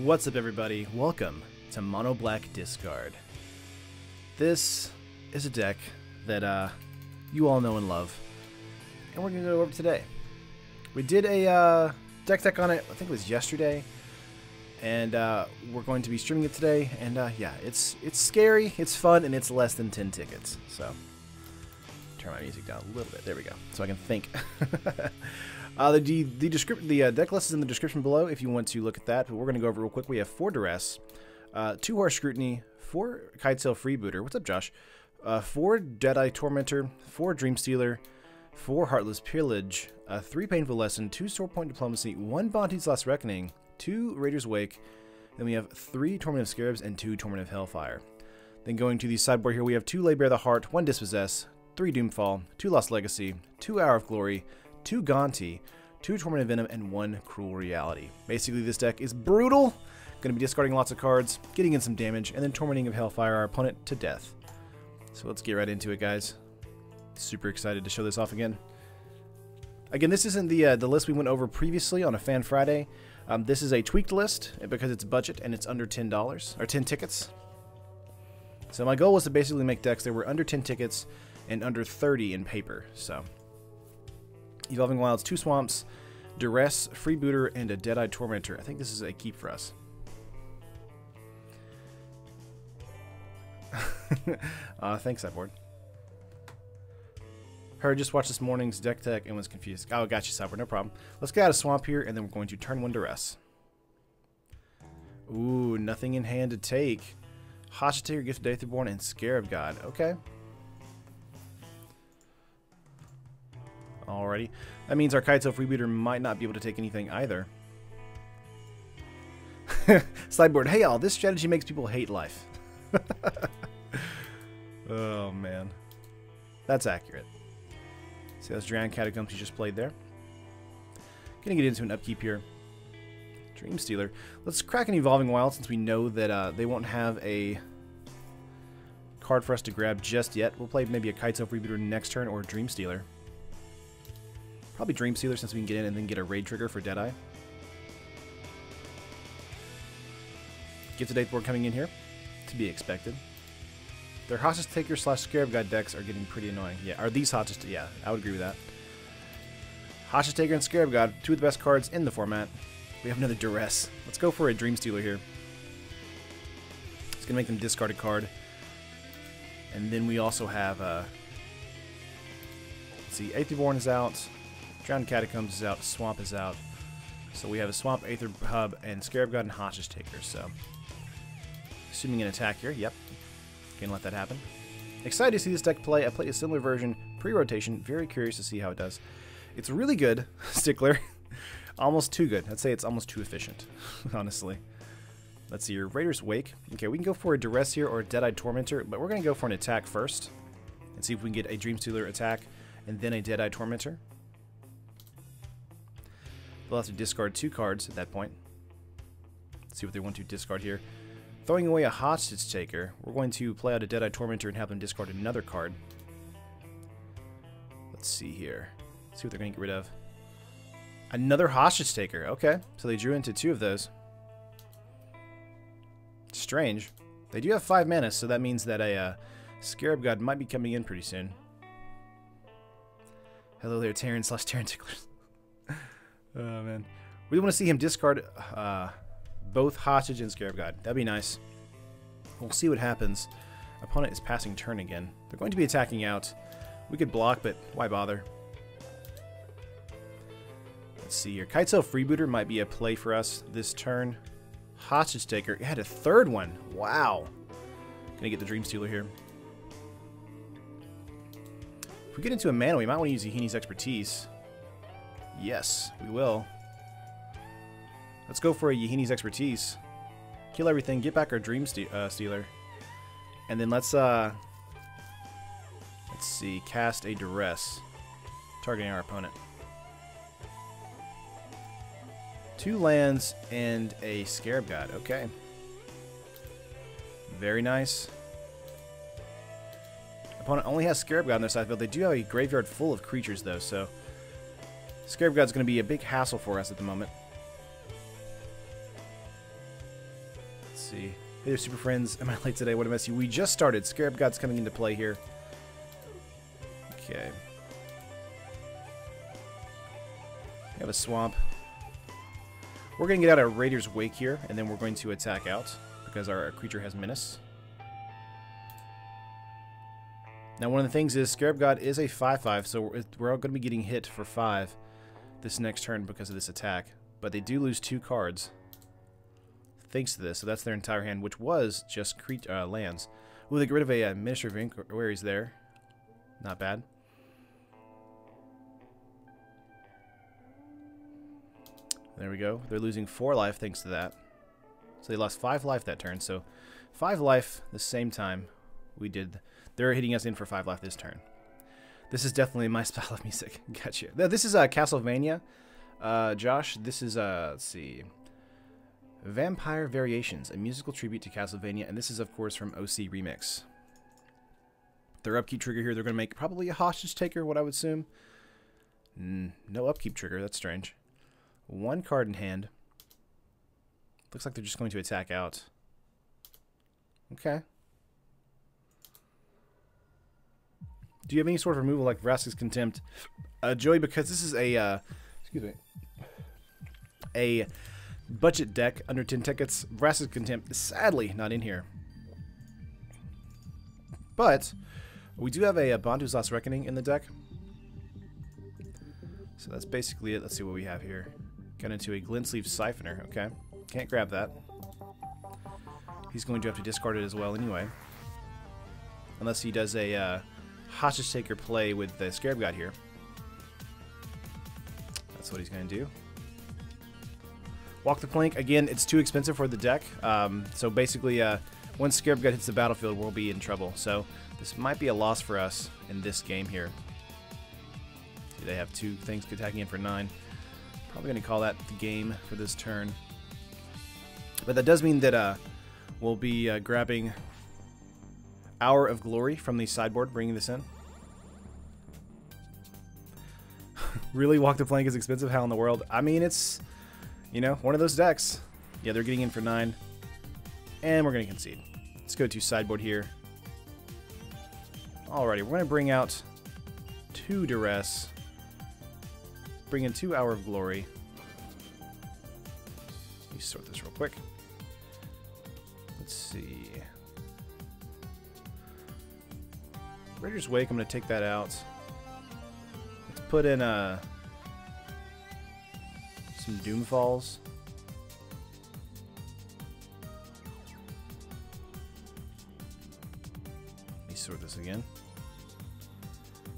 What's up, everybody? Welcome to Mono Black Discard. This is a deck that you all know and love, and we're going to go over today. We did a deck on it, I think it was yesterday, and we're going to be streaming it today. And yeah, it's scary, it's fun, and it's less than 10 tickets. So turn my music down a little bit. There we go, so I can think. The deck list is in the description below if you want to look at that, but we're going to go over real quick. We have 4 Duress, 2 Harsh Scrutiny, 4 Kitesail Freebooter. What's up, Josh? 4 Deadeye Tormentor, 4 Dreamstealer, 4 Heartless Pillage, 3 Painful Lesson, 2 Sword Point Diplomacy, 1 Bonte's Last Reckoning, 2 Raider's Wake, then we have 3 Torment of Scarabs, and 2 Torment of Hellfire. Then going to the sideboard here, we have 2 Lay Bare the Heart, 1 Dispossess, 3 Doomfall, 2 Lost Legacy, 2 Hour of Glory, 2 Gonti, 2 Torment of Venom, and 1 Cruel Reality. Basically, this deck is brutal. Going to be discarding lots of cards, getting in some damage, and then Tormenting of Hellfire our opponent to death. So let's get right into it, guys. Super excited to show this off again. Again, this isn't the list we went over previously on a Fan Friday. This is a tweaked list because it's budget and it's under $10 or 10 tickets. So my goal was to basically make decks that were under 10 tickets and under 30 in paper. So Evolving Wilds, 2 Swamps, Duress, Freebooter, and a Deadeye Tormentor. I think this is a keep for us. Thanks, Sideboard. Heard just watched this morning's deck tech and was confused. Oh, got you, Sideboard. No problem. Let's get out of Swamp here, and then we're going to turn 1 Duress. Ooh, nothing in hand to take. Hostage, Gift of Aetherborn, and Scarab God. Okay. Alrighty. That means our Kitesail Freebooter might not be able to take anything either. Sideboard, hey y'all, this strategy makes people hate life. Oh man. That's accurate. See those Drowned Catacombs you just played there? Gonna get into an upkeep here. Dreamstealer. Let's crack an Evolving Wild since we know that they won't have a card for us to grab just yet. We'll play maybe a Kitesail Freebooter next turn or Dreamstealer. Probably Dreamstealer since we can get in and then get a raid trigger for Deadeye. Gifted Aetherborn coming in here. To be expected. Their Hostage Taker / Scarab God decks are getting pretty annoying. Yeah, are these Hostage... Yeah, I would agree with that. Hostage Taker and Scarab God, 2 of the best cards in the format. We have another Duress. Let's go for a Dreamstealer here. It's going to make them discard a card. And then we also have... let's see, Aetherborn is out. Drowned Catacombs is out. Swamp is out. So we have a Swamp, Aether Hub, and Scarab God and Hostage Taker. So, assuming an attack here. Yep. Gonna let that happen. Excited to see this deck play. I played a similar version pre-rotation. Very curious to see how it does. It's really good, Stickler. Almost too good. I'd say it's almost too efficient, honestly. Let's see your Raider's Wake. Okay, we can go for a Duress here or a Deadeye Tormentor, but we're gonna go for an attack first and see if we can get a Dreamstealer attack and then a Deadeye Tormentor. They'll have to discard 2 cards at that point. Let's see what they want to discard here. Throwing away a Hostage Taker, we're going to play out a Deadeye Tormentor and have them discard another card. Let's see here. Let's see what they're going to get rid of. Another Hostage Taker. Okay, so they drew into 2 of those. Strange. They do have 5 mana, so that means that a Scarab God might be coming in pretty soon. Hello there, Terran / Terran Ticklers. Oh, man. We want to see him discard both Hostage and Scarab God. That'd be nice. We'll see what happens. Opponent is passing turn again. They're going to be attacking out. We could block, but why bother? Let's see here. Kitesail Freebooter might be a play for us this turn. Hostage Taker. It had a 3rd one. Wow. Gonna get the Dreamstealer here. If we get into a mana, we might want to use Yahini's Expertise. Yes, we will. Let's go for a Yahini's Expertise. Kill everything, get back our Dreamstealer. And then let's see, cast a Duress. Targeting our opponent. 2 lands and a Scarab God. Okay. Very nice. Opponent only has Scarab God on their side, but they do have a graveyard full of creatures, though, so Scarab God's going to be a big hassle for us at the moment. Hey there, super friends. Am I late today? What a mess. We just started. Scarab God's coming into play here. Okay. We have a swamp. We're going to get out a Raider's Wake here, and then we're going to attack out because our creature has Menace. Now, one of the things is Scarab God is a 5/5, so we're all going to be getting hit for 5 this next turn because of this attack. But they do lose 2 cards thanks to this, so that's their entire hand, which was just lands. Ooh, they get rid of a Minister of Inquiries there. Not bad. There we go. They're losing 4 life thanks to that. So they lost 5 life that turn. So 5 life the same time we did. They're hitting us in for 5 life this turn. This is definitely my style of music. Gotcha. This is Castlevania. Josh, this is, let's see. Vampire Variations, a musical tribute to Castlevania. And this is, of course, from OC Remix. Their upkeep trigger here, they're going to make probably a Hostage Taker, what I would assume. No upkeep trigger. That's strange. 1 card in hand. Looks like they're just going to attack out. Okay. Do you have any sort of removal like Vraska's Contempt? Joey, because this is a, excuse me, a budget deck under 10 tickets, Vraska's Contempt is sadly not in here. But we do have a Bantu's Last Reckoning in the deck. So that's basically it. Let's see what we have here. Got into a Glintsleeve Siphoner. Okay. Can't grab that. He's going to have to discard it as well anyway. Unless he does a Hostage Taker play with the Scarab God here. That's what he's going to do. Walk the Plank. Again, it's too expensive for the deck. So basically, once Scarab God hits the battlefield, we'll be in trouble. So this might be a loss for us in this game here. See, they have 2 things attacking in for 9. Probably going to call that the game for this turn. But that does mean that we'll be grabbing Hour of Glory from the sideboard, bringing this in. Really? Walk the Plank is expensive? How in the world? I mean, it's, you know, one of those decks. Yeah, they're getting in for 9. And we're going to concede. Let's go to sideboard here. Alrighty, we're going to bring out 2 Duress. Bring in 2 Hour of Glory. Let me sort this real quick. Let's see. Raider's Wake, I'm going to take that out. Let's put in some Doomfalls. Let me sort this again.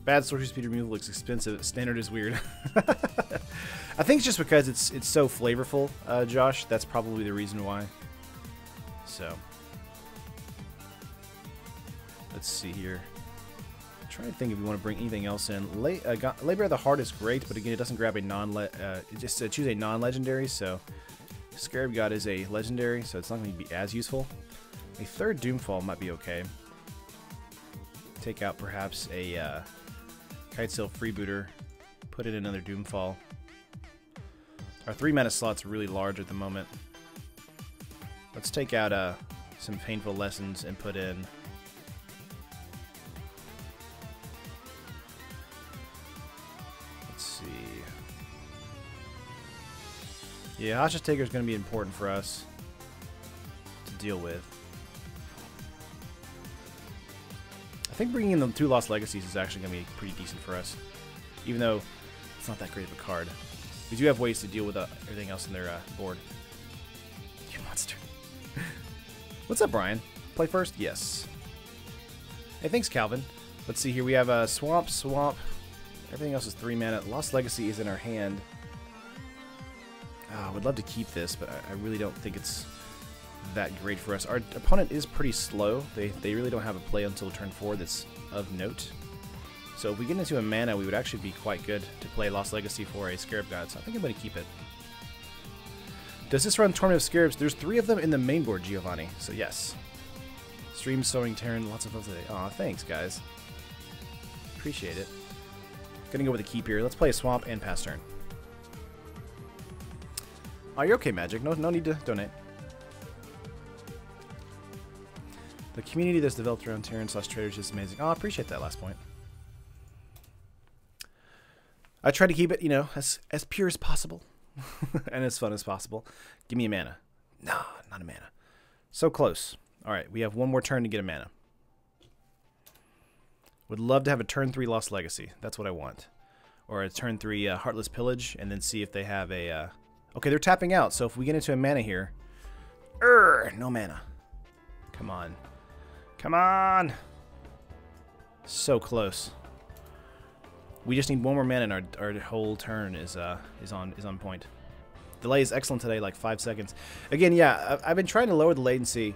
Bad sorcery speed removal looks expensive. Standard is weird. I think it's just because it's so flavorful, Josh. That's probably the reason why. So, let's see here. Try to think if we want to bring anything else in. Labor of the Heart is great, but again, it doesn't grab a just choose a non-legendary. So, Scarab God is a legendary, so it's not going to be as useful. A 3rd Doomfall might be okay. Take out perhaps a Kitesail Freebooter. Put in another Doomfall. Our 3 mana slot's really large at the moment. Let's take out some Painful Lessons and put in. Let's see. Yeah, Hostage Taker is going to be important for us to deal with. I think bringing in the 2 Lost Legacies is actually going to be pretty decent for us, even though it's not that great of a card. We do have ways to deal with everything else in their board. You monster. What's up, Brian? Play first? Yes. Hey, thanks, Calvin. Let's see here. We have a Swamp. Everything else is 3 mana. Lost Legacy is in our hand. I would love to keep this, but I really don't think it's that great for us. Our opponent is pretty slow. They really don't have a play until turn 4 that's of note. So if we get into a mana, we would actually be quite good to play Lost Legacy for a Scarab God. So I think I'm going to keep it. Does this run Torment of Scarabs? There's 3 of them in the main board, Giovanni. So yes. Stream Sowing Terran, lots of love today. Aw, thanks, guys. Appreciate it. Gonna go with a keep here. Let's play a Swamp and pass turn. Oh, you're okay, Magic. No need to donate. The community that's developed around Terran/traders is amazing. Oh, I appreciate that last point. I try to keep it, you know, as pure as possible and as fun as possible. Give me a mana. Nah, not a mana. So close. All right, we have one more turn to get a mana. Would love to have a turn 3 Lost Legacy. That's what I want. Or a turn 3 Heartless Pillage, and then see if they have a... Okay, they're tapping out, so if we get into a mana here... no mana. Come on. Come on! So close. We just need one more mana, and our whole turn is on point. Delay is excellent today, like 5 seconds. Again, yeah, I've been trying to lower the latency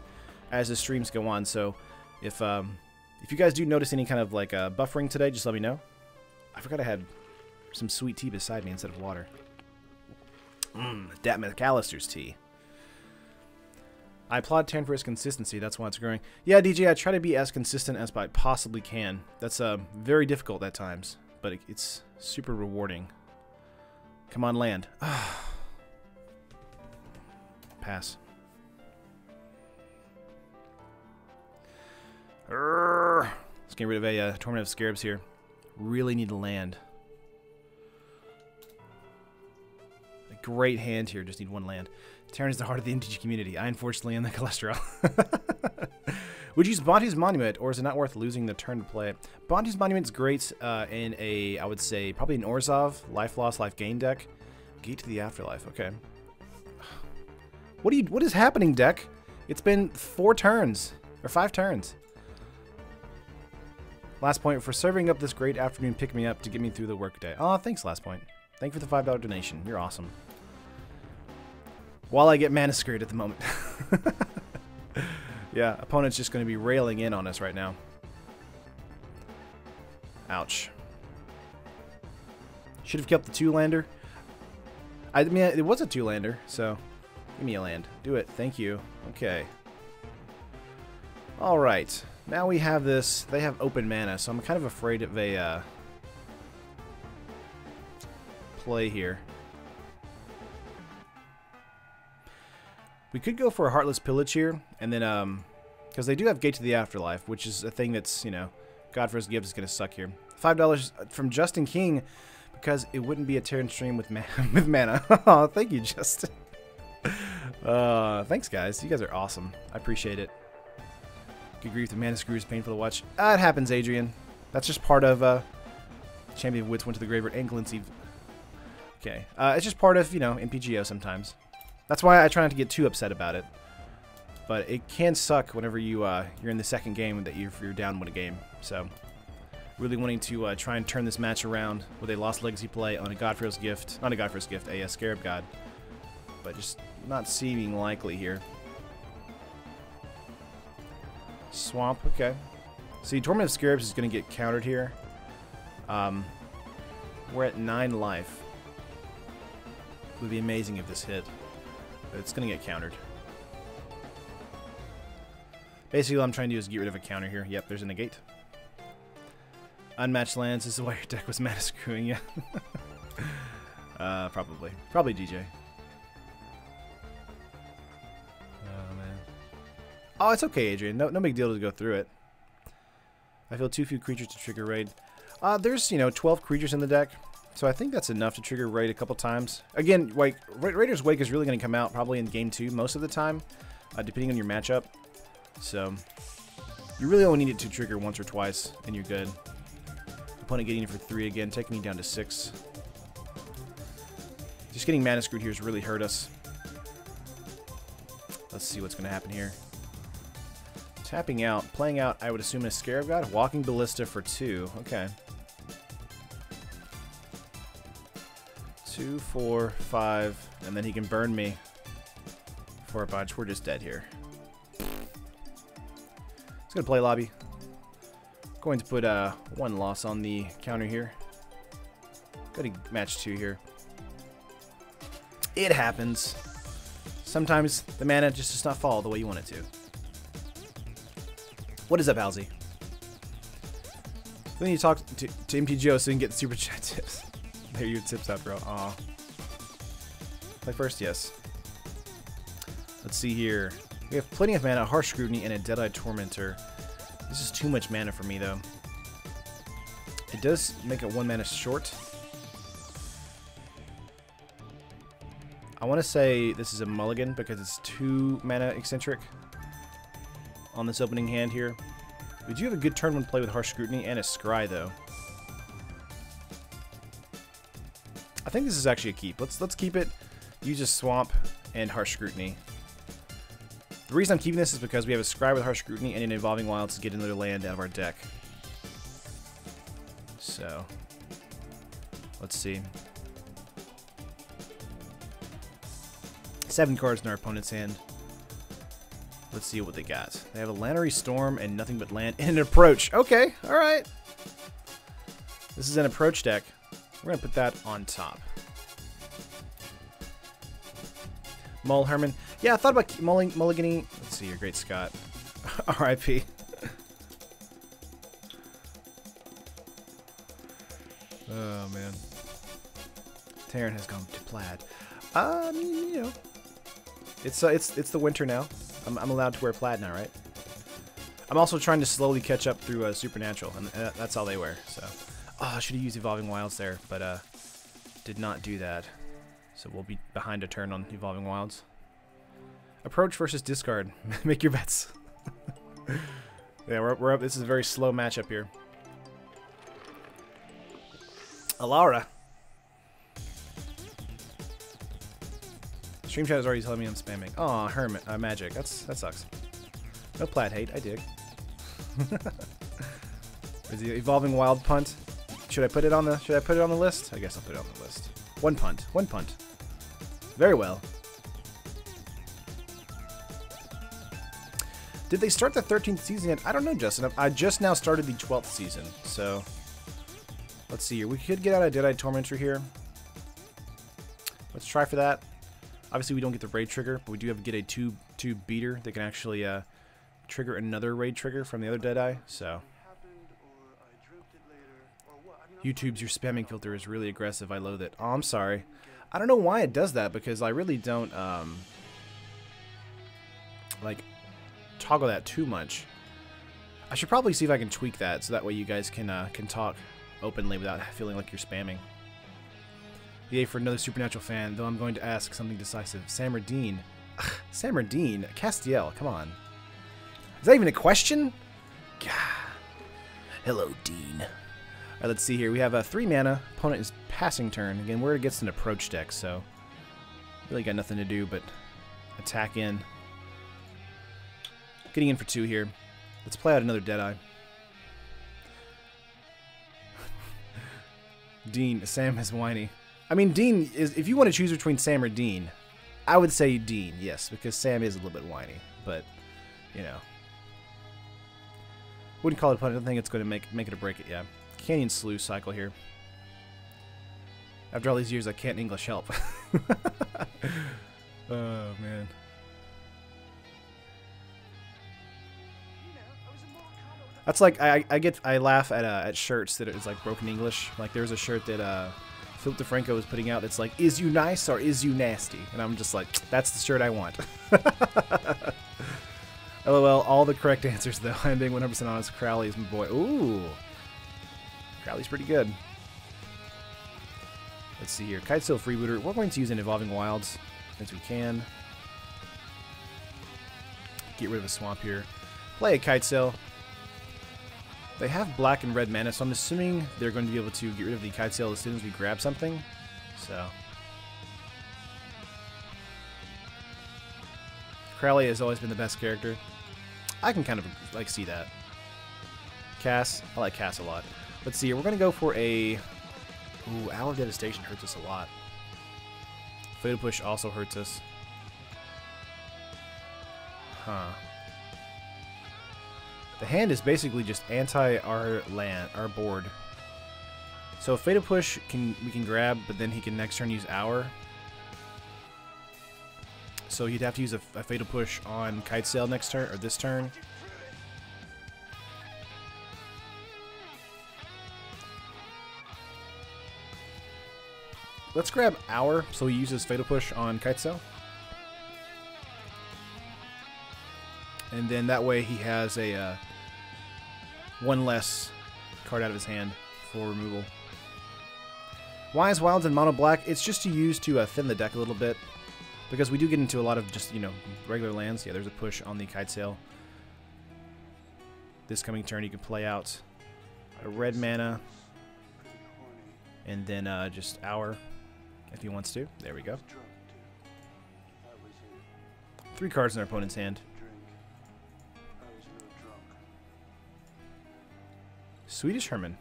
as the streams go on, so if you guys do notice any kind of like buffering today, just let me know. I forgot I had some sweet tea beside me instead of water. Dat McAllister's tea. I applaud Terran for its consistency. That's why it's growing. Yeah, DJ, I try to be as consistent as I possibly can. That's very difficult at times, but it's super rewarding. Come on, land. Pass. Let's get rid of a Torment of Scarabs here. Really need to land. A great hand here. Just need one land. Terran is the heart of the MTG community. I unfortunately am the cholesterol. Would you use Bonti's Monument, or is it not worth losing the turn to play it? Bonti's Monument is great in a, I would say, probably an Orzhov, Life Loss, Life Gain deck. Gate to the Afterlife. Okay. What is happening, deck? It's been 4 turns. Or 5 turns. Last Point, for serving up this great afternoon pick-me-up to get me through the workday. Oh, thanks, Last Point. Thank you for the $5 donation. You're awesome. While I get mana screwed at the moment. Yeah, opponent's just going to be railing in on us right now. Ouch. Should have kept the 2-lander. I mean, it was a 2-lander, so give me a land. Do it. Thank you. Okay. All right. Now we have this. They have open mana, so I'm kind of afraid of a play here. We could go for a Heartless Pillage here, and then, because they do have Gate to the Afterlife, which is a thing that's, you know, God First Gives is going to suck here. $5 from Justin King, because it wouldn't be a Terran stream with mana. Oh, thank you, Justin. Thanks, guys. You guys are awesome. I appreciate it. Good grief, the mana screw is painful to watch. It happens, Adrian. That's just part of, Champion of Wits went to the graveyard and Glincy. Okay. It's just part of, you know, MTGO sometimes. That's why I try not to get too upset about it. But it can suck whenever you're in the second game that you're down one a game. So, really wanting to try and turn this match around with a Lost Legacy play on a Godfrey's Gift. Not a Godfrey's Gift, a Scarab God. But just not seeming likely here. Swamp, okay. See, Torment of Scarabs is going to get countered here. We're at 9 life. It would be amazing if this hit. But it's going to get countered. Basically, what I'm trying to do is get rid of a counter here. Yep, there's a negate. Unmatched lands. This is why your deck was mana screwing you. Probably. Probably DJ. Oh, man. Oh, it's okay, Adrian. No big deal to go through it. I feel too few creatures to trigger raid. There's, you know, 12 creatures in the deck. So I think that's enough to trigger raid a couple times. Again, like, Raider's Wake is really going to come out probably in game 2 most of the time, depending on your matchup. So you really only need it to trigger once or twice, and you're good. Opponent getting it for 3 again, taking me down to 6. Just getting mana screwed here has really hurt us. Let's see what's going to happen here. Tapping out, playing out, I would assume a Scarab God. Walking Ballista for 2. Okay. 2, 4, 5, and then he can burn me for a bunch. We're just dead here. It's gonna play lobby. Going to put 1 loss on the counter here. Got to match 2 here. It happens. Sometimes the mana just does not fall the way you want it to. What is up, Halsey? Then you talk to MTGO so you can get the super chat tips. There your tips out, bro. Aw. Play first, yes. Let's see here. We have plenty of mana, Harsh Scrutiny, and a Deadeye Tormentor. This is too much mana for me, though. It does make it 1 mana short. I want to say this is a mulligan because it's 2 mana eccentric on this opening hand here. We do have a good turn 1 play with Harsh Scrutiny and a Scry, though. I think this is actually a keep. Let's keep it. Use a Swamp and Harsh Scrutiny. The reason I'm keeping this is because we have a Scry with Harsh Scrutiny and an Evolving Wilds to get another land out of our deck. So, let's see. 7 cards in our opponent's hand. Let's see what they got. They have a Lannery Storm and nothing but land and an approach. Okay, alright. This is an approach deck. We're going to put that on top. Mull Herman. Yeah, I thought about mulliganing. Let's see here, Great Scott. R.I.P. Oh, man. Terran has gone to plaid. You know. It's the winter now. I'm allowed to wear plaid now, right? I'm also trying to slowly catch up through Supernatural, and that's all they wear, so. Oh, I should have used Evolving Wilds there, but did not do that. So we'll be behind a turn on Evolving Wilds. Approach versus discard. Make your bets. Yeah, we're up. This is a very slow matchup here. Alara. Stream chat is already telling me I'm spamming. Aw, Hermit. Magic. That sucks. No plaid hate. I dig. Is the Evolving Wild punt? Should I put it on the list? I guess I'll put it on the list. 1 punt. 1 punt. Very well. Did they start the 13th season yet? I don't know, Justin. I just now started the 12th season, so let's see here. We could get out a Deadeye Tormentor here. Let's try for that. Obviously, we don't get the raid trigger, but we do have to get a 2 beater that can actually trigger another raid trigger from the other Deadeye. So, YouTube's your spamming filter is really aggressive. I loathe it. Oh, I'm sorry. I don't know why it does that because I really don't like toggle that too much. I should probably see if I can tweak that so that way you guys can talk openly without feeling like you're spamming. Yay for another Supernatural fan, though I'm going to ask something decisive. Sam or Dean? Sam or Dean? Castiel, come on. Is that even a question? God. Hello, Dean. Alright, let's see here. We have a 3 mana. Opponent is passing turn. Again, we're against an approach deck, so really got nothing to do but attack in. Getting in for 2 here. Let's play out another Deadeye. Dean, Sam is whiny. I mean, Dean is, if you want to choose between Sam or Dean, I would say Dean, yes, because Sam is a little bit whiny, but, you know. Wouldn't call it a punt. I don't think it's going to make it or break it, yeah. Canyon Slough cycle here. After all these years, I can't English help. Oh, man. That's like, I laugh at shirts that is like broken English. Like, there's a shirt that, Philip DeFranco was putting out that's like, is you nice or is you nasty? And I'm just like, that's the shirt I want. LOL, all the correct answers though. I'm being 100% honest. Crowley is my boy. Ooh. Crowley's pretty good. Let's see here. Kitesail Freebooter. We're going to use an Evolving Wilds as we can. Get rid of a swamp here. Play a Kitesail. They have black and red mana, so I'm assuming they're going to be able to get rid of the Kitesail as soon as we grab something. So, Crowley has always been the best character. I can kind of like see that. Cass, I like Cass a lot. Let's see here. We're going to go for a. Ooh, Hour of Devastation hurts us a lot. Fatal Push also hurts us. Huh. The hand is basically just anti our board. So Fatal Push we can grab, but then he can next turn use Hour. So he'd have to use a Fatal Push on Kitesail next turn or this turn. Let's grab Hour so he uses Fatal Push on Kitesail. And then that way he has a one less card out of his hand for removal. Why is Wilds in mono black? It's just to use to thin the deck a little bit. Because we do get into a lot of just, you know, regular lands. Yeah, there's a push on the Kitesail. This coming turn, you can play out a red mana. And then just Hour, if he wants to. There we go. 3 cards in our opponent's hand. Swedish Herman.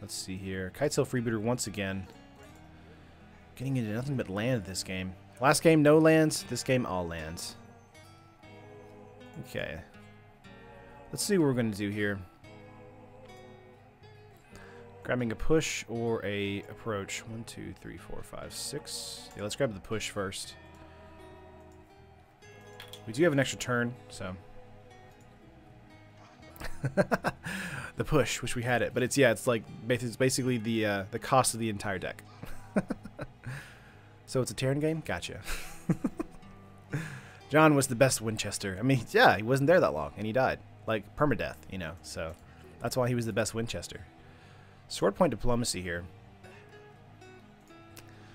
Let's see here. Kitesail Freebooter once again. Getting into nothing but land this game. Last game, no lands. This game, all lands. Okay. Let's see what we're going to do here. Grabbing a push or a approach. 1, 2, 3, 4, 5, 6. Yeah, let's grab the push first. We do have an extra turn, so. The push, wish we had it, but it's like it's basically the cost of the entire deck. So it's a Terran game? Gotcha. John was the best Winchester. I mean, yeah, he wasn't there that long, and he died. Like, permadeath, you know, so that's why he was the best Winchester. Sword point diplomacy here.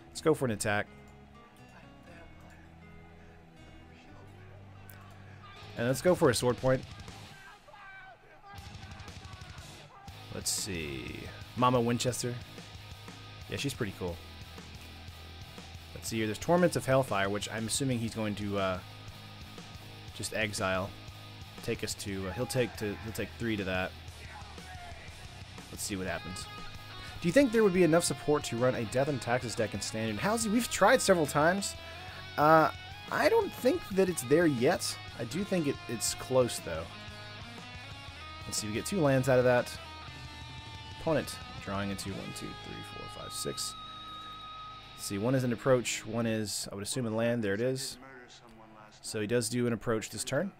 Let's go for an attack. And let's go for a sword point. Let's see. Mama Winchester. Yeah, she's pretty cool. Let's see here. There's Torments of Hellfire, which I'm assuming he's going to just exile. Take us to. He'll take 3 to that. Let's see what happens. Do you think there would be enough support to run a Death and Taxes deck in Standard? Halsey, we've tried several times. I don't think that it's there yet. I do think it's close, though. Let's see. We get 2 lands out of that. Opponent drawing into 1, 2, 3, 4, 5, 6. Let's see, one is an approach, one is, I would assume, a land. There it is. So he does do an approach this turn.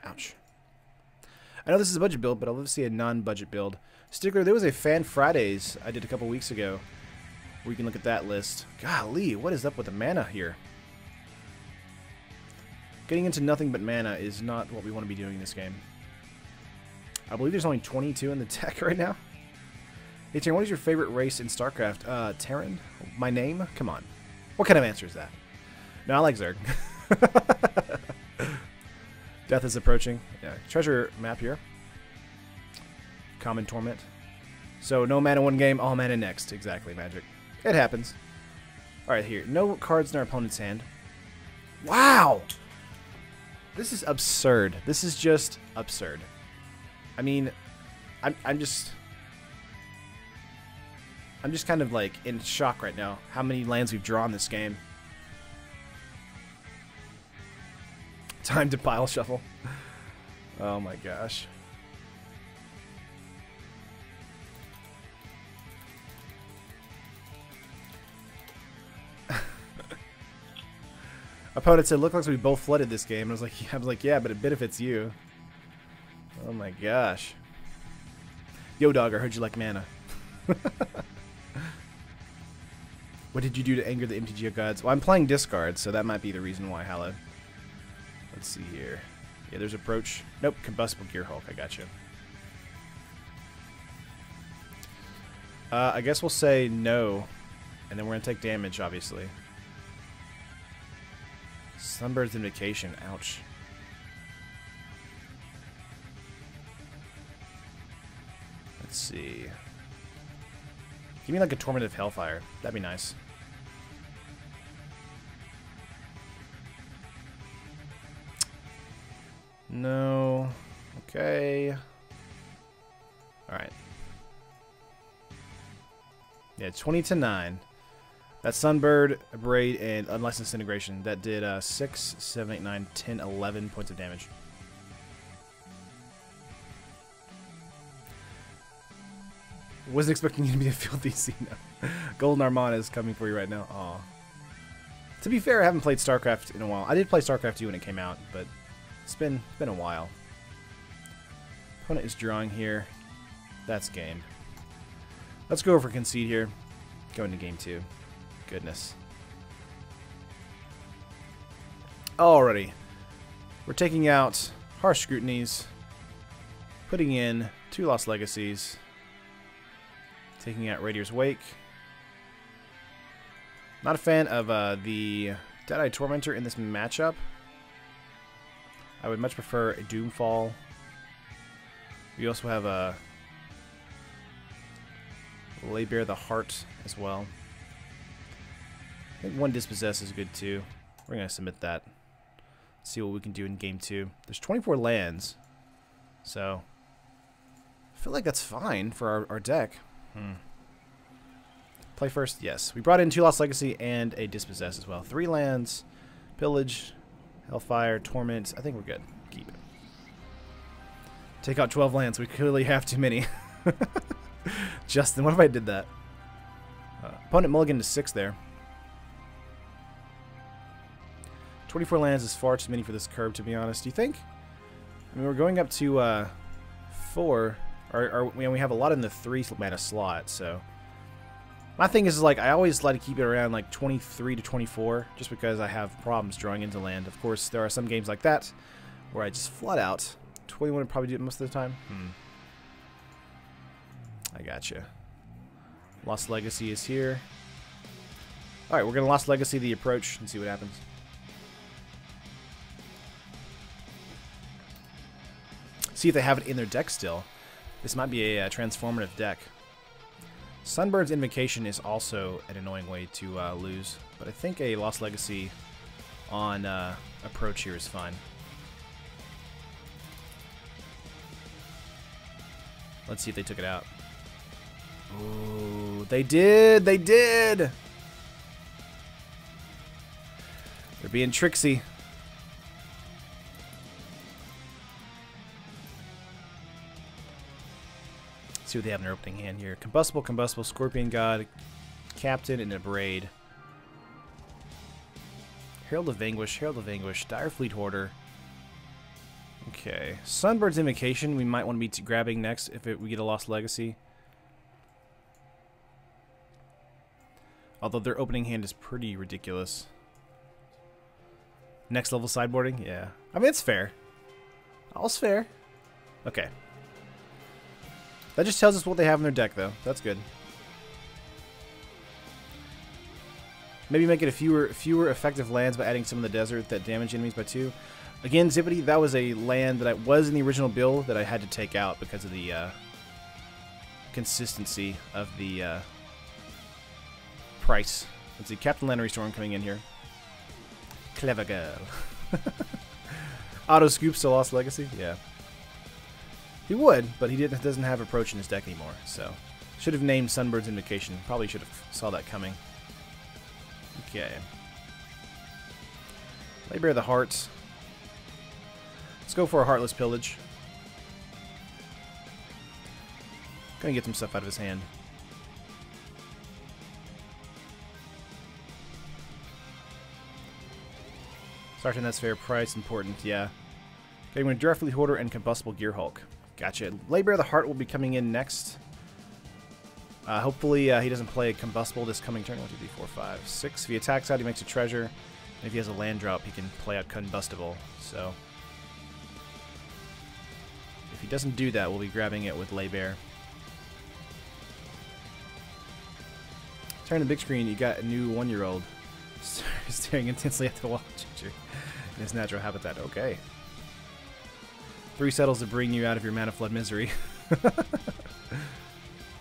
Ouch. I know this is a budget build, but I'd love to see a non-budget build. Stickler, there was a Fan Fridays I did a couple weeks ago where you can look at that list. Golly, what is up with the mana here? Getting into nothing but mana is not what we want to be doing in this game. I believe there's only 22 in the deck right now. Hey, Terran, what is your favorite race in StarCraft? Terran? My name? Come on. What kind of answer is that? No, I like Zerg. Death is approaching. Yeah, treasure map here. Common Torment. So no mana one game, all mana next. Exactly, Magic. It happens. Alright, here. No cards in our opponent's hand. Wow! This is absurd. This is just absurd. I mean, I'm just kind of like in shock right now how many lands we've drawn this game. Time to pile shuffle. Oh my gosh. Opponent said, "Look like we both flooded this game." I was like, yeah, but it benefits you. Oh my gosh. Yo, dog, I heard you like mana. What did you do to anger the MTGO gods? Well, I'm playing discard, so that might be the reason why, Hallow. Let's see here. Yeah, there's approach. Nope, combustible Gear Hulk. I got you. I guess we'll say no, and then we're going to take damage, obviously. Sunbird's Invocation. Ouch. Let's see. Give me like a Torment of Hellfire. That'd be nice. No. Okay. Alright. Yeah, 20 to 9. That's Sunbird, Abrade, and Unlicensed Integration. That did 6, 7, 8, 9, 10, 11 points of damage. Wasn't expecting you to be a field DC now. Golden Armada is coming for you right now. Aw. To be fair, I haven't played StarCraft in a while. I did play StarCraft 2 when it came out, but it's been a while. Opponent is drawing here. That's game. Let's go over concede here. Go into game 2. Goodness. Alrighty. We're taking out Harsh Scrutinies, putting in 2 Lost Legacies, taking out Radier's Wake. Not a fan of the Deadeye Tormentor in this matchup. I would much prefer a Doomfall. We also have a Laybear the Heart as well. I think 1 Dispossess is good too. We're going to submit that. See what we can do in game 2. There's 24 lands, so I feel like that's fine for our deck. Play first? Yes. We brought in 2 Lost Legacy and a Dispossess as well. 3 lands, Pillage, Hellfire, Torment. I think we're good. Keep it. Take out 12 lands. We clearly have too many. Justin, what if I did that? Opponent mulligan to 6 there. 24 lands is far too many for this curve, to be honest. Do you think? I mean, we're going up to 4. We have a lot in the 3 mana slot, so... My thing is, like, I always like to keep it around, like, 23 to 24, just because I have problems drawing into land. Of course, there are some games like that where I just flood out. 21 would probably do it most of the time. I gotcha. Lost Legacy is here. Alright, we're going to Lost Legacy the approach and see what happens. See if they have it in their deck still. This might be a transformative deck. Sunbird's Invocation is also an annoying way to lose, but I think a Lost Legacy on approach here is fine. Let's see if they took it out. Ooh, they did! They did! They're being tricksy. See what they have in their opening hand here. Combustible, Combustible, Scorpion God, Captain, and a Braid. Herald of Anguish, Dire Fleet Hoarder. Okay. Sunbird's Invocation we might want to be grabbing next if we get a Lost Legacy. Although their opening hand is pretty ridiculous. Next level sideboarding? Yeah. I mean, it's fair. All's fair. Okay. That just tells us what they have in their deck, though. That's good. Maybe make it a fewer effective lands by adding some of the desert that damage enemies by 2. Again, Zippity, that was a land that was in the original build that I had to take out because of the consistency of the price. Let's see, Captain Lannery Storm coming in here. Clever girl. Auto Scoops to Lost Legacy? Yeah. He would, but he doesn't have approach in his deck anymore, so... Should have named Sunbird's Invocation. Probably should have saw that coming. Okay. Laybear the Heart. Let's go for a Heartless Pillage. Gonna get some stuff out of his hand. Sergeant, that's fair price. Important, yeah. Okay, I'm going to Dire Fleet Hoarder and Combustible Gearhulk. Gotcha. Laybear the Heart will be coming in next. Hopefully he doesn't play a Combustible this coming turn. 1, 2, 3, 4, 5, 6. If he attacks out, he makes a treasure. And if he has a land drop, he can play out Combustible. So if he doesn't do that, we'll be grabbing it with Laybear. Turn the big screen, you got a new 1-year-old staring intensely at the wall in his natural habitat. Okay. 3 settles to bring you out of your mana flood misery.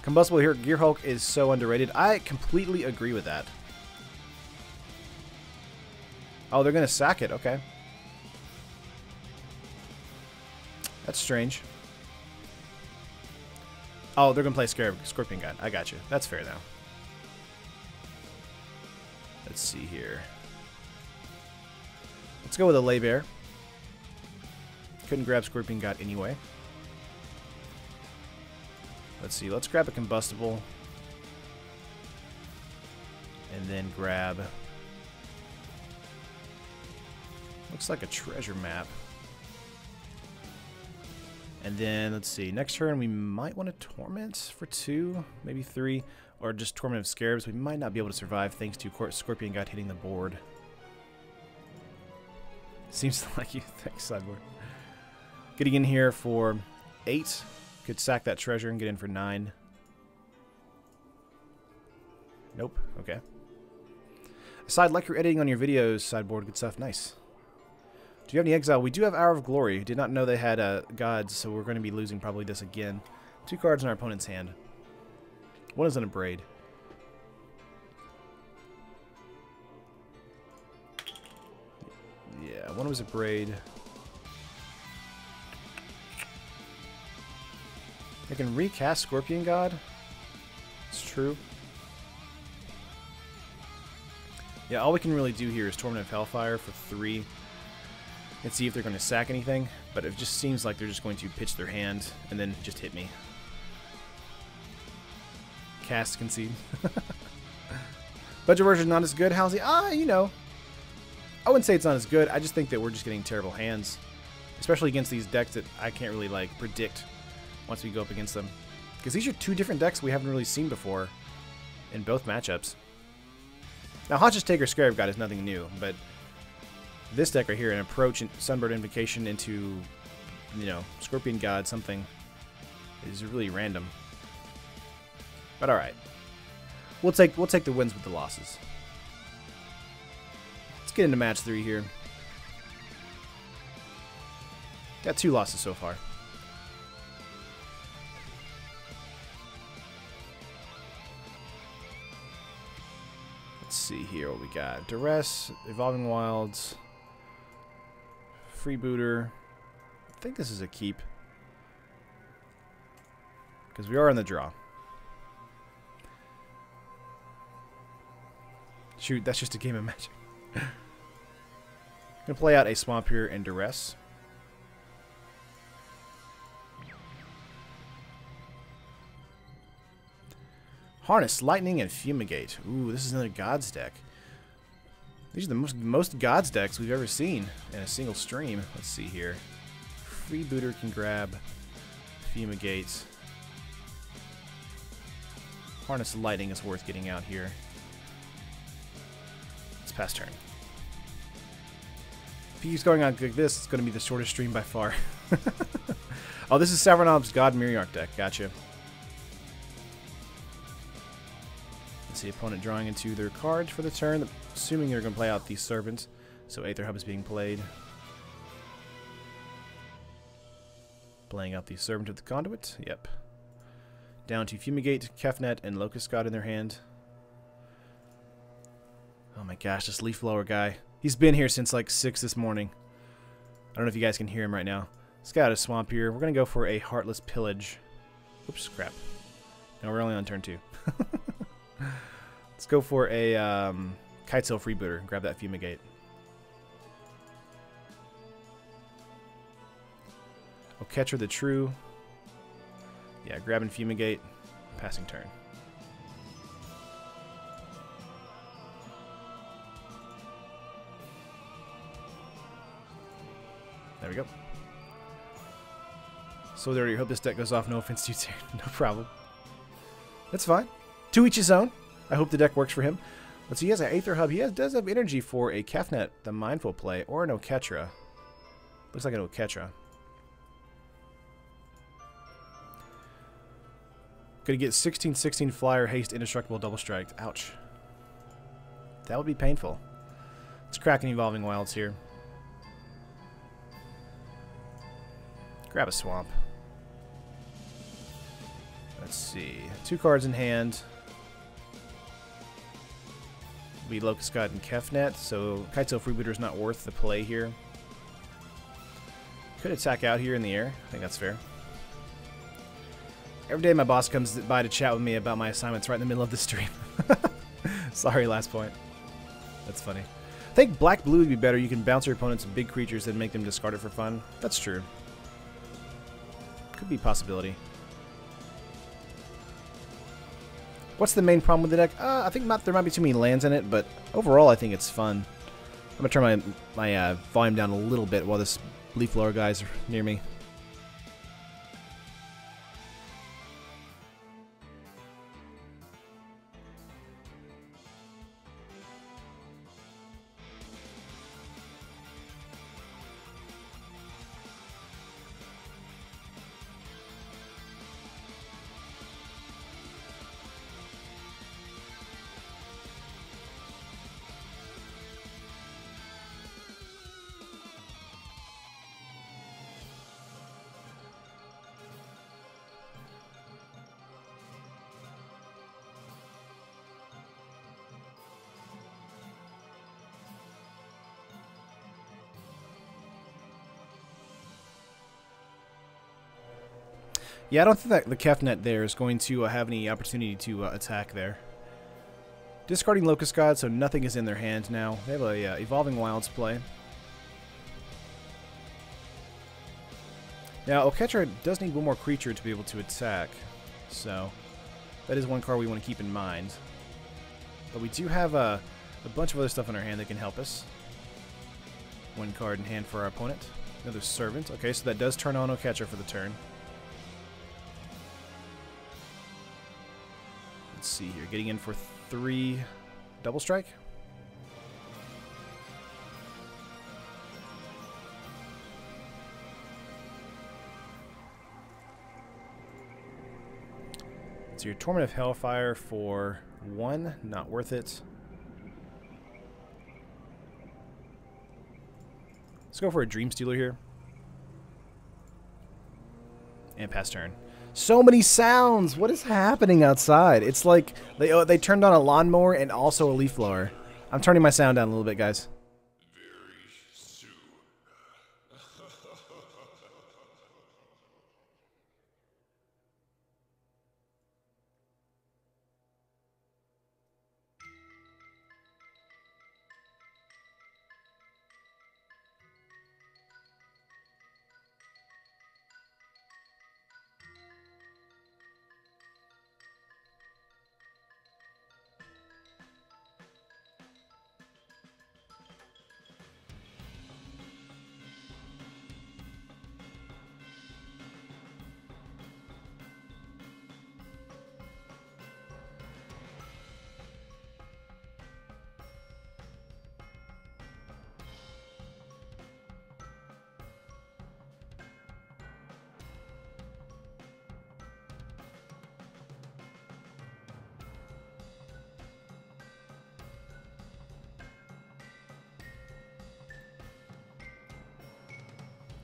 Combustible Gearhulk is so underrated. I completely agree with that. Oh, they're going to sack it. Okay. That's strange. Oh, they're going to play Scorpion God. I got you. That's fair now. Let's see here. Let's go with a Laybear. Couldn't grab Scorpion God anyway. Let's see. Let's grab a Combustible. And then grab... Looks like a treasure map. And then, let's see. Next turn, we might want to Torment for 2, maybe 3. Or just Torment of Scarabs. We might not be able to survive thanks to Scorpion God hitting the board. Seems like you think, sideboard. Getting in here for 8. Could sack that treasure and get in for 9. Nope. Okay. Aside, like you're editing on your videos, sideboard. Good stuff. Nice. Do you have any exile? We do have Hour of Glory. Did not know they had gods, so we're going to be losing probably this again. 2 cards in our opponent's hand. One is in a braid. Yeah, one was a braid. I can recast Scorpion God. It's true. Yeah, all we can really do here is Torment of Hellfire for 3 and see if they're going to sack anything, but it just seems like they're just going to pitch their hand and then just hit me. Cast concede. Budget version not as good. How's he? You know. I wouldn't say it's not as good. I just think that we're just getting terrible hands, especially against these decks that I can't really like predict once we go up against them. Because these are 2 different decks we haven't really seen before in both matchups. Now, Hotch's Taker Scarab God is nothing new, but this deck right here, an Approach and Sunbird Invocation into, you know, Scorpion God, something, is really random. But alright. We'll take the wins with the losses. Let's get into match 3 here. Got 2 losses so far. Let's see here what we got. Duress, Evolving Wilds, Freebooter. I think this is a keep. Because we are in the draw. Shoot, that's just a game of Magic. Gonna play out a Swamp here and Duress. Harness, Lightning, and Fumigate. Ooh, this is another Gods deck. These are the most Gods decks we've ever seen in a single stream. Let's see here. Freebooter can grab Fumigate. Harness, Lightning is worth getting out here. Let's pass turn. If he keeps going on like this, it's going to be the shortest stream by far. Oh, this is Savernob's God Miriarch deck. Gotcha. Let's see, opponent drawing into their cards for the turn, assuming they're going to play out the Servant. So Aether Hub is being played. Playing out the Servant of the Conduit. Yep. Down to Fumigate, Kefnet, and Locust God in their hand. Oh my gosh, this Leaf Blower guy. He's been here since like 6 this morning. I don't know if you guys can hear him right now. Let's get out of Swamp here. We're going to go for a Heartless Pillage. Oops, crap. No, we're only on turn 2. Let's go for a Kitesail Freebooter. Grab that Fumigate. Oketra the True. Yeah, grabbing Fumigate. Passing turn. There we go. So there you hope this deck goes off. No offense to you, Terry. No problem. That's fine. To each his own. I hope the deck works for him. Let's see, he has an Aether Hub. He does have energy for a Kefnet, the Mindful play, or an Oketra. Looks like an Oketra. Gonna get 16/16 Flyer, Haste, Indestructible, Double Strike. Ouch. That would be painful. Let's crack an Evolving Wilds here. Grab a Swamp. Let's see. 2 cards in hand. We Locust God and Kefnet, so Kitesail Freebooter is not worth the play here. Could attack out here in the air. I think that's fair. Every day my boss comes by to chat with me about my assignments right in the middle of the stream. Sorry, last point. That's funny. I think black-blue would be better. You can bounce your opponent's big creatures and make them discard it for fun. That's true. Could be a possibility. What's the main problem with the deck? I think there might be too many lands in it, but overall I think it's fun. I'm going to turn my volume down a little bit while this Leaf Blower guy's near me. Yeah, I don't think that the Kefnet there is going to have any opportunity to attack there. Discarding Locust God, so nothing is in their hand now. They have a Evolving Wilds play. Now, Oketra does need one more creature to be able to attack, so that is one card we want to keep in mind. But we do have a bunch of other stuff in our hand that can help us. One card in hand for our opponent. Another Servant. Okay, so that does turn on Oketra for the turn. Let's see here. Getting in for 3 double strike. So your Torment of Hellfire for 1, not worth it. Let's go for a Dream Stealer here. And pass turn. So many sounds! What is happening outside? It's like they turned on a lawnmower and also a leaf blower. I'm turning my sound down a little bit, guys.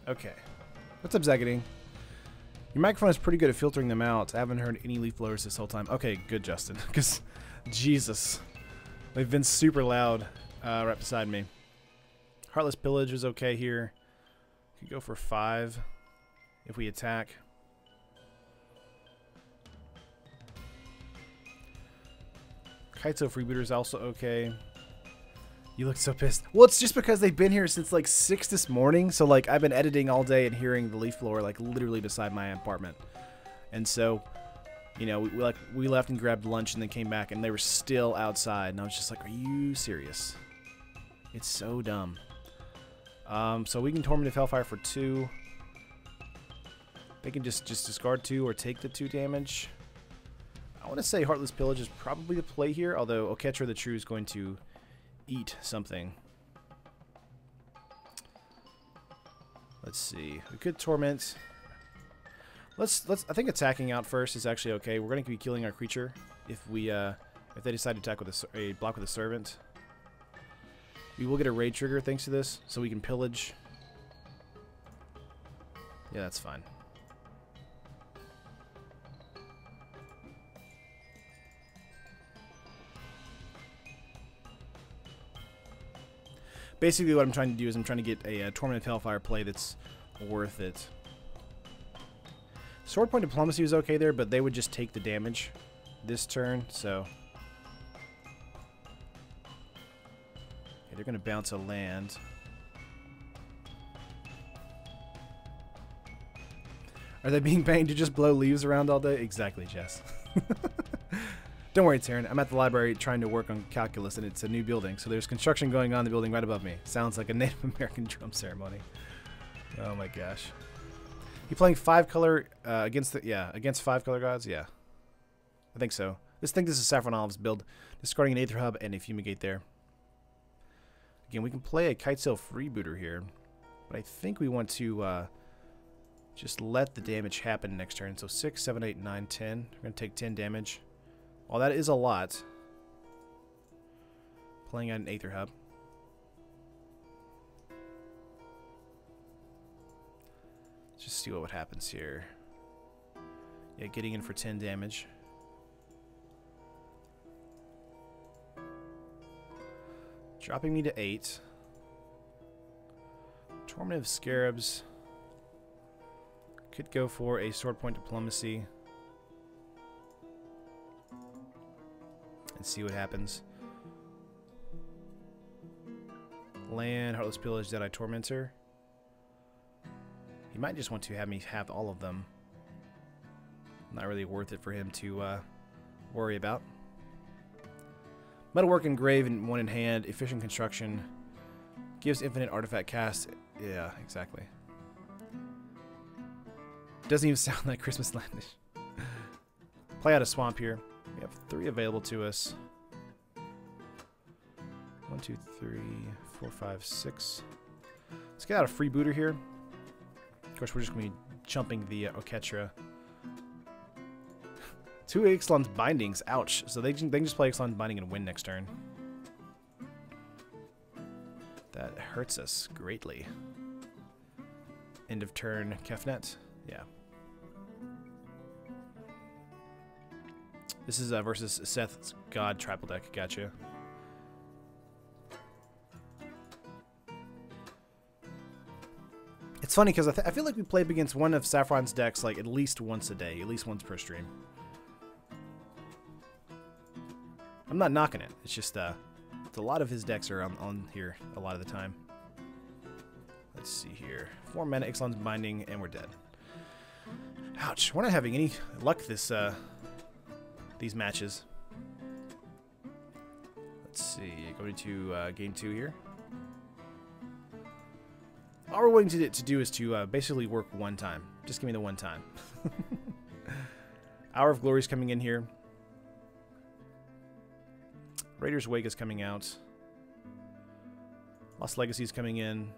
Okay. What's up, Zagading? Your microphone is pretty good at filtering them out. I haven't heard any leaf blowers this whole time. Okay, good, Justin. Because, Jesus. They've been super loud right beside me. Heartless Pillage is okay here. Could go for 5 if we attack. Kaito Freebooter is also okay. You look so pissed. Well, it's just because they've been here since like 6 this morning. So like I've been editing all day and hearing the leaf blower like literally beside my apartment. And so, you know, we left and grabbed lunch and then came back and they were still outside. And I was just like, are you serious? It's so dumb. So we can Torment of Hellfire for 2. They can just discard 2 or take the 2 damage. I want to say Heartless Pillage is probably the play here, although Oketra the True is going to eat something. Let's see. We could Torment. I think attacking out first is actually okay. We're going to be killing our creature if they decide to attack with a block with a Servant. We will get a raid trigger thanks to this, so we can pillage. Yeah, that's fine. Basically what I'm trying to do is I'm trying to get a Torment of Hellfire play that's worth it. Sword Point Diplomacy was okay there, but they would just take the damage this turn, so... Okay, they're going to bounce a land. Are they being paid to just blow leaves around all day? Exactly, Jess. Don't worry, Taryn. I'm at the library trying to work on calculus, and it's a new building. So there's construction going on in the building right above me. Sounds like a Native American drum ceremony. Oh my gosh. You playing 5-color against 5-color gods? Yeah, I think so. This is Saffron Olive's build. Discarding an Aether Hub and a Fumigate there. Again, we can play a Kitesail Freebooter here, but I think we want to just let the damage happen next turn. So 6, 7, 8, 9, 10. We're going to take 10 damage. Well, that is a lot. Playing on an Aether Hub. Let's just see what happens here. Yeah, getting in for 10 damage. Dropping me to 8. Torment of Scarabs Could go for a Sword Point Diplomacy and see what happens. Land, Heartless Pillage, Deadeye Tormentor. He might just want to have me have all of them. Not really worth it for him to worry about. Metalwork Engrave and one in hand. Efficient Construction. Gives infinite artifact cast. Yeah, exactly. Doesn't even sound like Christmas Landish. Play out a swamp here. We have 3 available to us. 1, 2, 3, 4, 5, 6. Let's get out a freebooter here. Of course, we're just going to be jumping the Oketra. 2 Ixalan's Bindings. Ouch. So they can just play Ixalan's Binding and win next turn. That hurts us greatly. End of turn Kefnet. Yeah. This is versus Seth's God tribal deck. Gotcha. It's funny because I feel like we play up against one of Saffron's decks like at least once a day, at least once per stream. I'm not knocking it. It's just a lot of his decks are on here a lot of the time. Let's see here. 4 mana, Ixalan's Binding, and we're dead. Ouch. We're not having any luck these matches. Let's see. Going to game 2 here. All we're willing to do is to basically work one time. Just give me the one time. Hour of Glory is coming in here. Raider's Wake is coming out. Lost Legacy is coming in.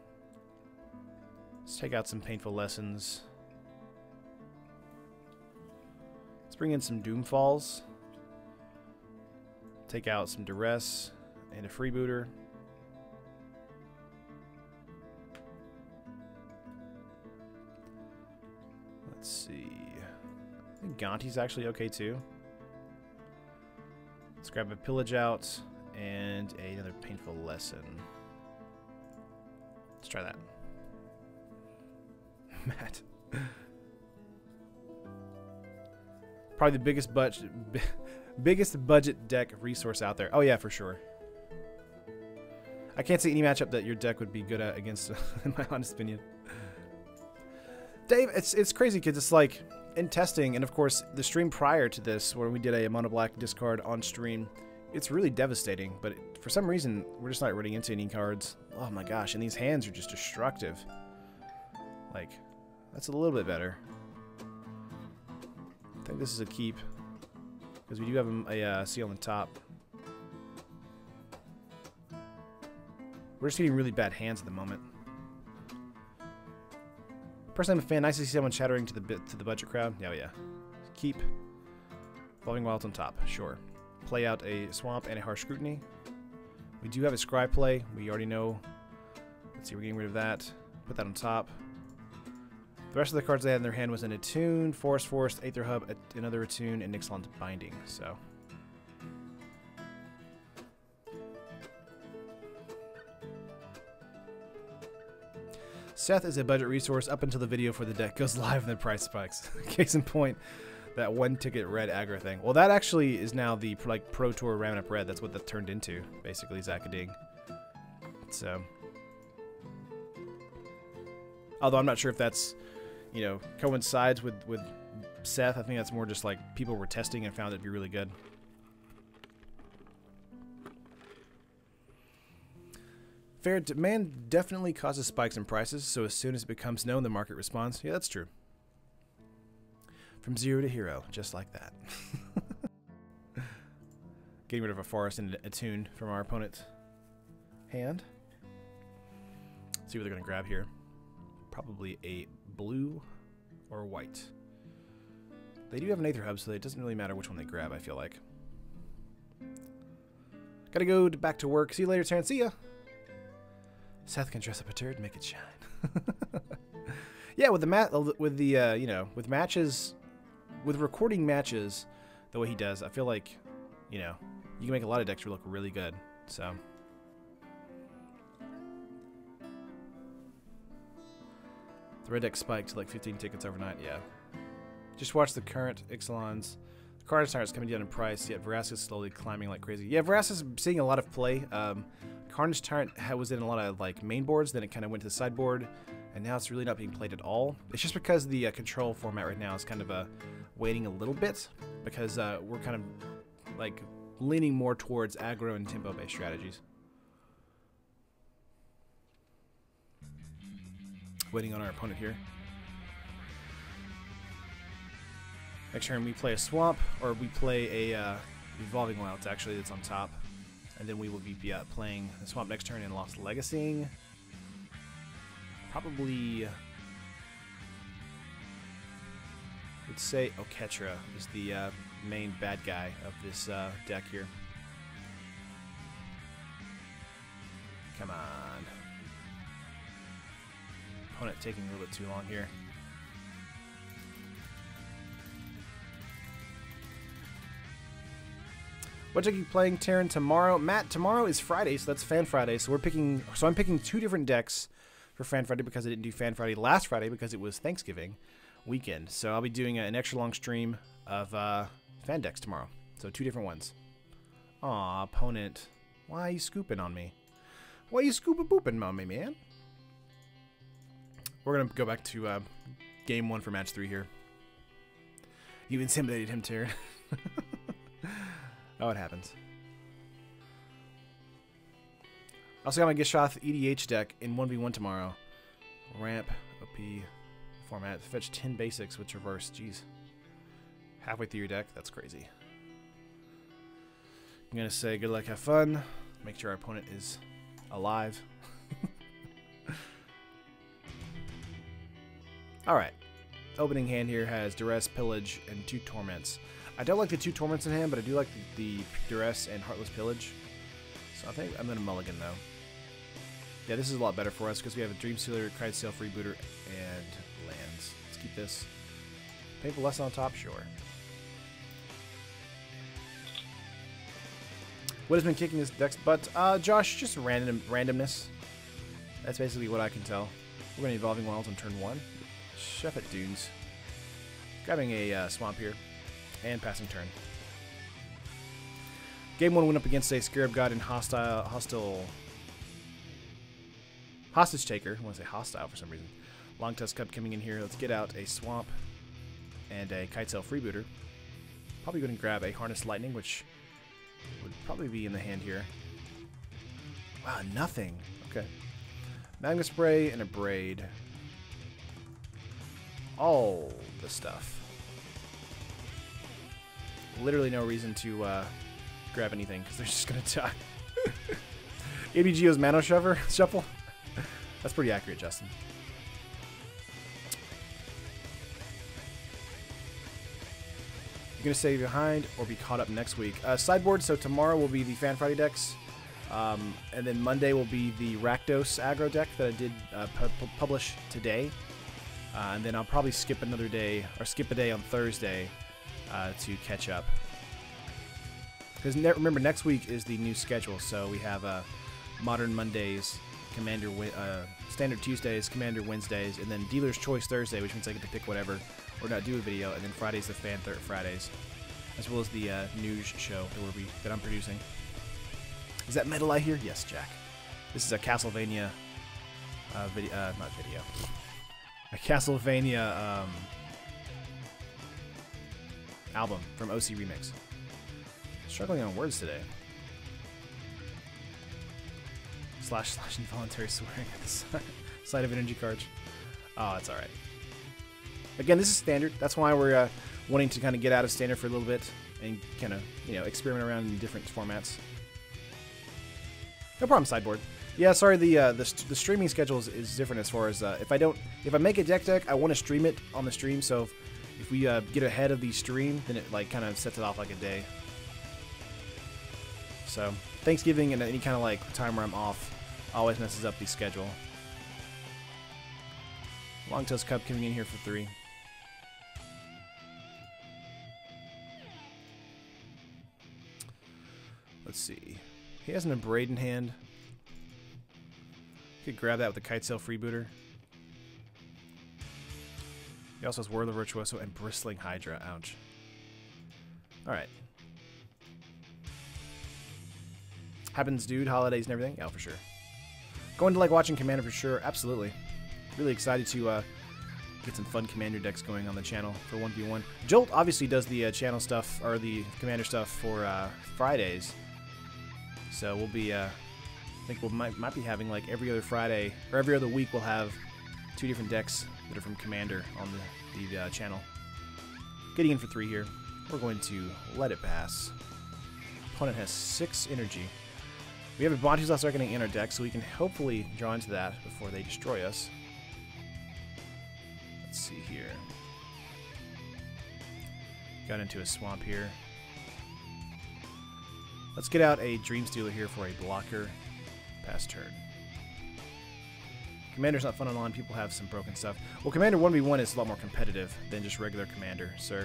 Let's take out some Painful Lessons. Let's bring in some Doomfalls. Take out some Duress and a Freebooter. Let's see. I think Gonti's actually okay too. Let's grab a Pillage out and another Painful Lesson. Let's try that. Matt. Probably the biggest budget deck resource out there. Oh yeah, for sure. I can't see any matchup that your deck would be good at against, in my honest opinion. Dave, it's crazy because it's like in testing, and of course the stream prior to this, where we did a mono black discard on stream, it's really devastating. But for some reason, we're just not running into any cards. Oh my gosh, and these hands are just destructive. Like, that's a little bit better. I think this is a keep because we do have a seal on the top. We're just getting really bad hands at the moment. Personally, I'm a fan. Nice to see someone chattering to the budget crowd. Yeah, yeah. Keep. Evolving Wilds on top. Sure. Play out a Swamp and a Harsh Scrutiny. We do have a Scry play. We already know. Let's see. We're getting rid of that. Put that on top. The rest of the cards they had in their hand was an Attune, Forest, Aether Hub, another Attune, and Ixalan's Binding. So. Seth is a budget resource up until the video for the deck goes live and the price spikes. Case in point, that one ticket red aggro thing. Well, that actually is now the like Pro Tour ramming up red. That's what that turned into, basically, Zakading. So, although I'm not sure if that's, you know, coincides with Seth. I think that's more just like people were testing and found it to be really good. Fair demand definitely causes spikes in prices, so as soon as it becomes known, the market responds. Yeah, that's true. From zero to hero, just like that. Getting rid of a Forest and a Attune from our opponent's hand. Let's see what they're going to grab here. Probably a blue or white. They do have an Aether Hub, so it doesn't really matter which one they grab, I feel like. Gotta go back to work. See you later, Terrence. See ya! Seth can dress up a turd, make it shine. Yeah, with the you know, with matches, with recording matches, the way he does, I feel like, you know, you can make a lot of decks look really good. So. The red deck spiked to like 15 tickets overnight. Yeah. Just watch the current Ixalan's. The Carnage Tyrant's coming down in price, yet Vraska's slowly climbing like crazy. Yeah, Vraska's seeing a lot of play. Carnage Tyrant was in a lot of like main boards, then it kind of went to the sideboard, and now it's really not being played at all. It's just because the control format right now is kind of waiting a little bit, because we're kind of like leaning more towards aggro and tempo-based strategies. Waiting on our opponent here. Next turn we play a Swamp, or we play a Evolving Wilds, actually, that's on top. And then we will be playing the Swamp next turn and Lost Legacying. Probably, let's say Oketra is the main bad guy of this deck here. Come on. Opponent taking a little bit too long here. What deck are you playing, Taryn, tomorrow? Matt, tomorrow is Friday, so that's Fan Friday. So I'm picking 2 different decks for Fan Friday because I didn't do Fan Friday last Friday because it was Thanksgiving weekend. So I'll be doing an extra long stream of fan decks tomorrow. So 2 different ones. Aw, opponent. Why are you scooping on me? Why are you scooping booping on me, man? We're going to go back to game 1 for match 3 here. You intimidated him, Taryn. Oh, it happens. Also got my Gishoth EDH deck in 1v1 tomorrow. Ramp, OP, format. Fetch 10 basics with Traverse. Jeez. Halfway through your deck? That's crazy. I'm going to say good luck, have fun. Make sure our opponent is alive. Alright. Opening hand here has Duress, Pillage, and 2 Torments. I don't like the 2 Torments in hand, but I do like the Duress and Heartless Pillage. So I think I'm going to mulligan, though. Yeah, this is a lot better for us because we have a Dreamsealer, Kitesail, Freebooter, and lands. Let's keep this. Painful Lesson on top, sure. What has been kicking this deck's butt? Josh, just randomness. That's basically what I can tell. We're going to Evolving Wilds on turn 1. Chef at Dunes. Grabbing a Swamp here. And passing turn. Game 1 went up against a Scarab God and Hostage Taker. I want to say hostile for some reason. Long Tusk Cup coming in here. Let's get out a Swamp and a Kitesail Freebooter. Probably going to grab a Harness Lightning, which would probably be in the hand here. Wow, nothing. Okay. Magma Spray and a Braid. All the stuff. Literally no reason to grab anything because they're just going to die. ABGO's Mano Shuffle? That's pretty accurate, Justin. You're going to stay behind or be caught up next week. Sideboard, so tomorrow will be the Fan Friday decks. And then Monday will be the Rakdos aggro deck that I did publish today. And then I'll probably skip another day, or skip a day on Thursday to catch up. Because remember, next week is the new schedule, so we have Modern Mondays, Standard Tuesdays, Commander Wednesdays, and then Dealer's Choice Thursday, which means I get to pick whatever, or not do a video, and then Friday's the Fan Fridays, as well as the news show that I'm producing. Is that Metal I hear? Yes, Jack. This is a Castlevania video, not video. A Castlevania album from OC Remix. Struggling on words today. / involuntary swearing at the side of energy cards. Oh, that's alright. Again, this is standard. That's why we're wanting to kind of get out of standard for a little bit and kind of, experiment around in different formats. No problem, sideboard. Yeah, sorry, the streaming schedule is different as far as if I make a deck, I want to stream it on the stream. So if we get ahead of the stream, then it like kind of sets it off like a day. So Thanksgiving and any kind of like time where I'm off always messes up the schedule. Long Tusk Cup coming in here for 3. Let's see. He has an Abrade in hand. Could grab that with the Kitesail Freebooter. He also has Whirler Virtuoso and Bristling Hydra. Ouch. Alright. Happens, dude. Holidays and everything. Yeah, for sure. Going to like watching Commander for sure. Absolutely. Really excited to get some fun Commander decks going on the channel for 1v1. Jolt obviously does the channel stuff, or the Commander stuff for Fridays. So we'll be, I think we might be having like every other Friday, or every other week we'll have 2 different decks that are from Commander on the channel. Getting in for 3 here. We're going to let it pass. Opponent has 6 energy. We have a Bonte's Last Reckoning in our deck, so we can hopefully draw into that before they destroy us. Let's see here. Got into a swamp here. Let's get out a Dream Stealer here for a blocker. Pass turn. Commander's not fun online. People have some broken stuff. Well, Commander 1v1 is a lot more competitive than just regular Commander, so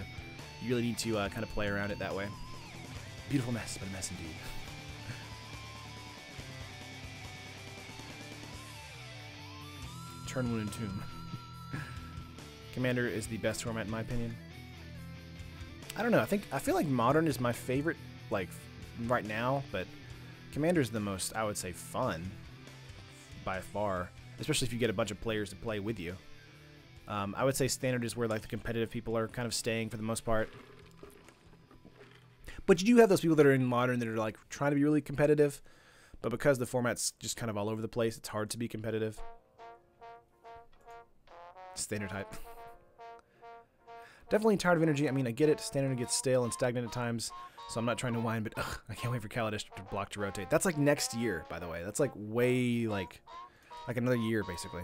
you really need to kind of play around it that way. Beautiful mess, but a mess indeed. Turn 1 and Tomb. Commander is the best format in my opinion. I don't know. I feel like Modern is my favorite, like right now, but Commander is the most, I would say, fun by far, especially if you get a bunch of players to play with you. I would say Standard is where like the competitive people are kind of staying for the most part. But you do have those people that are in Modern that are like trying to be really competitive, but because the format's just kind of all over the place, it's hard to be competitive. Standard type. Definitely tired of energy. I mean, I get it. Standard gets stale and stagnant at times, so I'm not trying to whine, but ugh, I can't wait for Kaladesh to block to rotate. That's like next year, by the way. That's like way, like another year, basically.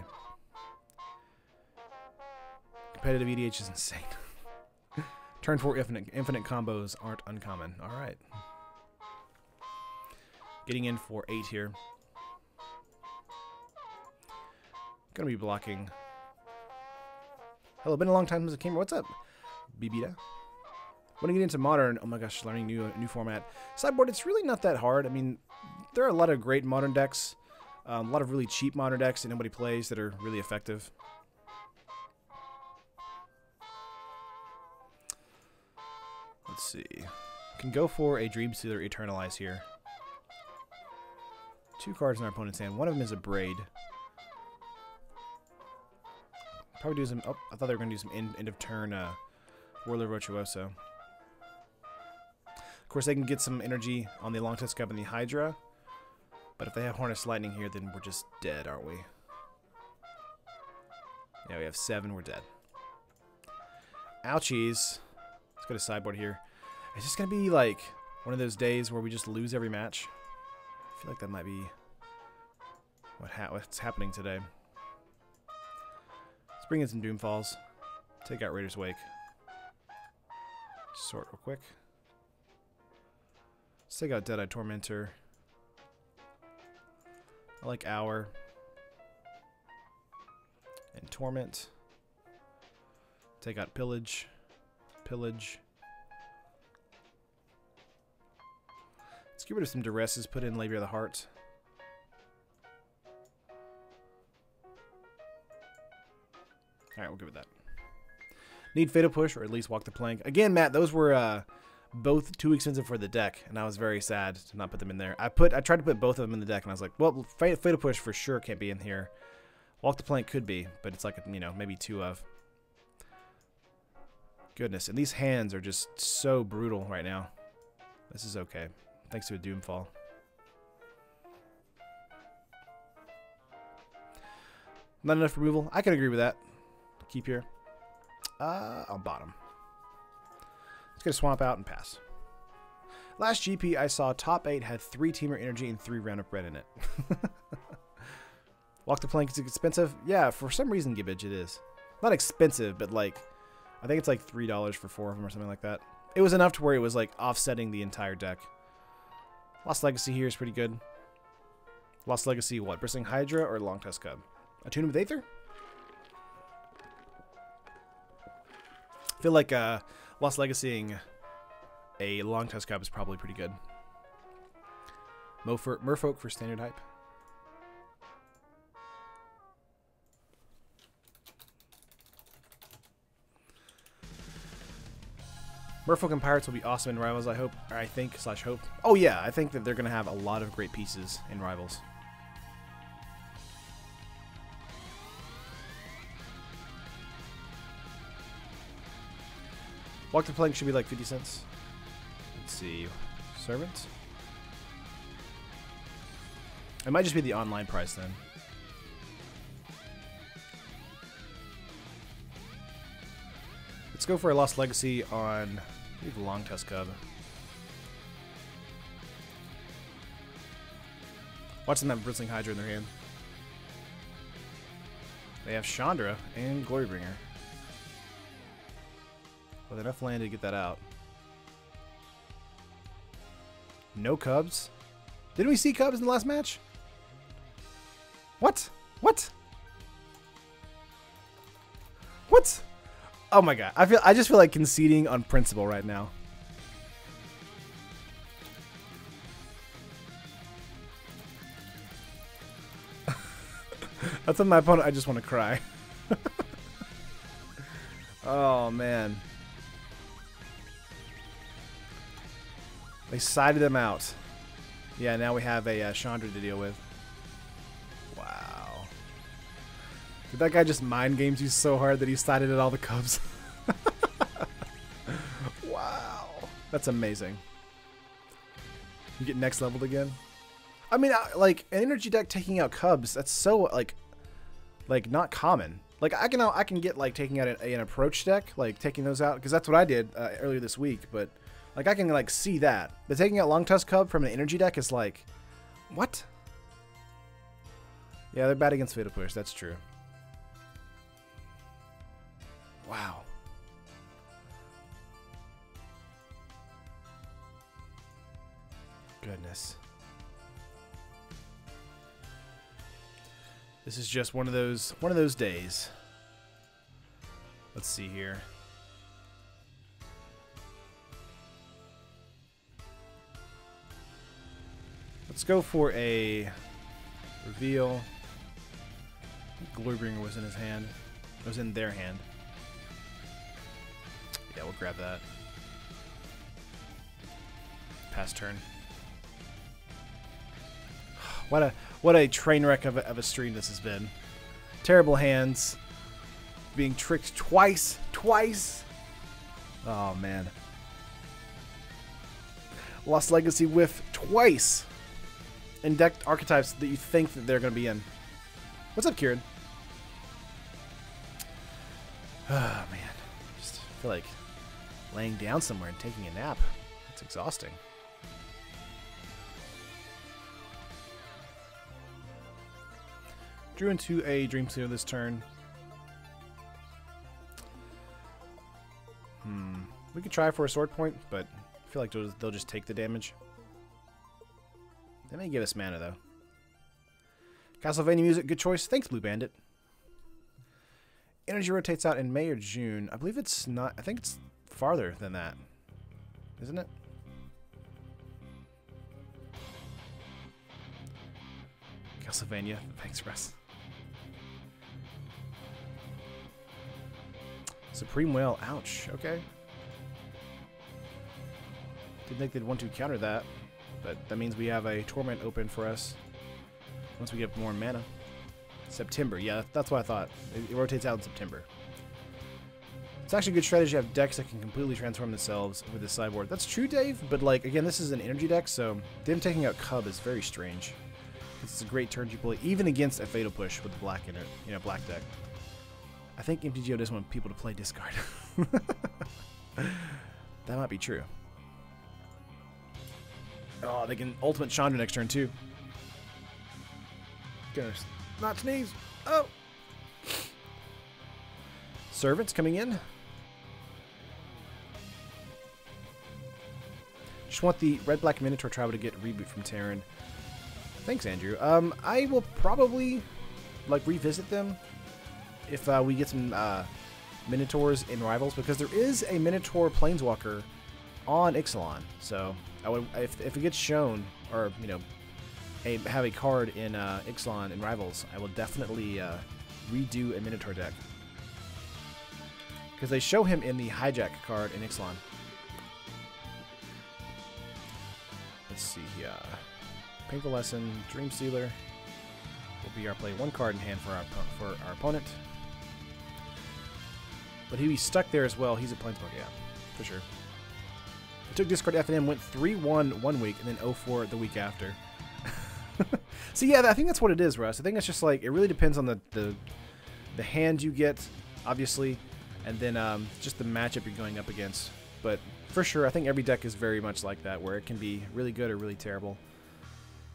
Competitive EDH is insane. Turn 4 infinite combos aren't uncommon. All right. Getting in for 8 here. Gonna be blocking. Hello, been a long time since I came here. What's up, Bibita? When I get into Modern, oh my gosh, learning new format. Sideboard, it's really not that hard. I mean, there are a lot of great Modern decks, a lot of really cheap Modern decks that nobody plays that are really effective. Let's see. Can go for a Dream Stealer Eternalize here. 2 cards in our opponent's hand. One of them is a Braid. Probably do some. Oh, I thought they were going to do some end of turn Whirler Virtuoso. Of course, they can get some energy on the Long Tusk Cub and the Hydra. But if they have Harness Lightning here, then we're just dead, aren't we? Yeah, we have 7. We're dead. Ouchies. Let's go to sideboard here. It's just going to be like one of those days where we just lose every match. I feel like that might be what's happening today. Let's bring in some Doomfalls. Take out Raider's Wake. Sort real quick. Let's take out Deadeye Tormentor. I like Hour. And Torment. Take out Pillage. Pillage. Let's get rid of some Duresses. Put in Labor of the Heart. Alright, we'll give it that. Need Fatal Push, or at least Walk the Plank. Again, Matt, those were both too expensive for the deck, and I was very sad to not put them in there. I tried to put both of them in the deck, and I was like, well, Fatal Push for sure can't be in here. Walk the Plank could be, but it's like, you know, maybe 2 of. Goodness, and these hands are just so brutal right now. This is okay. Thanks to a Doomfall. Not enough removal. I can agree with that. Keep here. On bottom. Let's get a Swamp out and pass. Last GP I saw top 8 had 3 Teamer Energy and 3 Roundup Red in it. Walk the Plank is expensive? Yeah, for some reason, Gibbage, it is. Not expensive, but like, I think it's like $3 for 4 of them or something like that. It was enough to where it was like offsetting the entire deck. Lost Legacy here is pretty good. Lost Legacy, what? Bristling Hydra or Long Tusk Cub? Attune with Aether? I feel like Lost Legacying a Long Tusk Cub is probably pretty good. Merfolk for standard hype. Merfolk and Pirates will be awesome in Rivals, I hope. Or I think, / hope. Oh yeah, I think that they're going to have a lot of great pieces in Rivals. Walk the Plank should be like 50 cents. Let's see. Servant? It might just be the online price then. Let's go for a Lost Legacy on, I believe, Long Tusk Cub. Watch them have Bristling Hydra in their hand. They have Chandra and Glorybringer. With enough land to get that out. No Cubs? Didn't we see Cubs in the last match? What? What? What? Oh my god. I just feel like conceding on principle right now. That's on my opponent. I just want to cry. Oh man. They sided them out. Yeah, now we have a Chandra to deal with. Wow. Did that guy just mind games you so hard that he sided at all the Cubs? Wow. That's amazing. You get next leveled again? I mean, like, an energy deck taking out Cubs, that's so, like not common. Like, I can get, like, taking out an approach deck, like, taking those out, because that's what I did earlier this week, but... Like, I can, like, see that. But taking out Long Tusk Cub from an energy deck is like... What? Yeah, they're bad against Fatal Push. That's true. Wow. Goodness. This is just one of those days. Let's see here. Let's go for a reveal. Glorybringer was in his hand. It was in their hand. Yeah, we'll grab that. Pass turn. What a train wreck of a stream this has been. Terrible hands. Being tricked twice. Oh man. Lost Legacy whiff twice. In deck archetypes that you think that they're going to be in. What's up, Kieran? Oh, man. Just feel like laying down somewhere and taking a nap. It's exhausting. Drew into a Dream Seer this turn. We could try for a Sword Point, but I feel like they'll just take the damage. They may give us mana, though. Castlevania music, good choice. Thanks, Blue Bandit. Energy rotates out in May or June. I believe it's not... I think it's farther than that. Isn't it? Castlevania. Thanks, Russ. Supreme Whale. Ouch. Okay. Didn't think they'd want to counter that. But that means we have a Torment open for us once we get more mana. September, yeah, that's what I thought. It rotates out in September. It's actually a good strategy to have decks that can completely transform themselves with the sideboard. That's true, Dave, but like, again, this is an energy deck, so them taking out Cub is very strange. It's a great turn to play, even against a Fatal Push with the black in it, you know, black deck. I think MTGO doesn't want people to play discard. That might be true. Oh, they can Ultimate Chandra next turn, too. Gonna not sneeze. Oh! Servants coming in. Just want the Red-Black Minotaur Tribal to get a reboot from Terran. Thanks, Andrew. I will probably, like, revisit them if we get some Minotaurs in Rivals, because there is a Minotaur Planeswalker on Ixalan, so... I would, if it gets shown, or you know, have a card in Ixalan in Rivals, I will definitely redo a Minotaur deck, because they show him in the Hijack card in Ixalan. Let's see here. Painful Lesson, Dream Stealer will be our play. 1 card in hand for our opponent. But he'd be stuck there as well. He's a Planeswalker, yeah, for sure. I took discard FNM, went 3-1 one week, and then 0-4 the week after. So yeah, I think that's what it is, Russ. I think it's just like, it really depends on the hand you get, obviously, and then just the matchup you're going up against. But for sure, I think every deck is very much like that, where it can be really good or really terrible.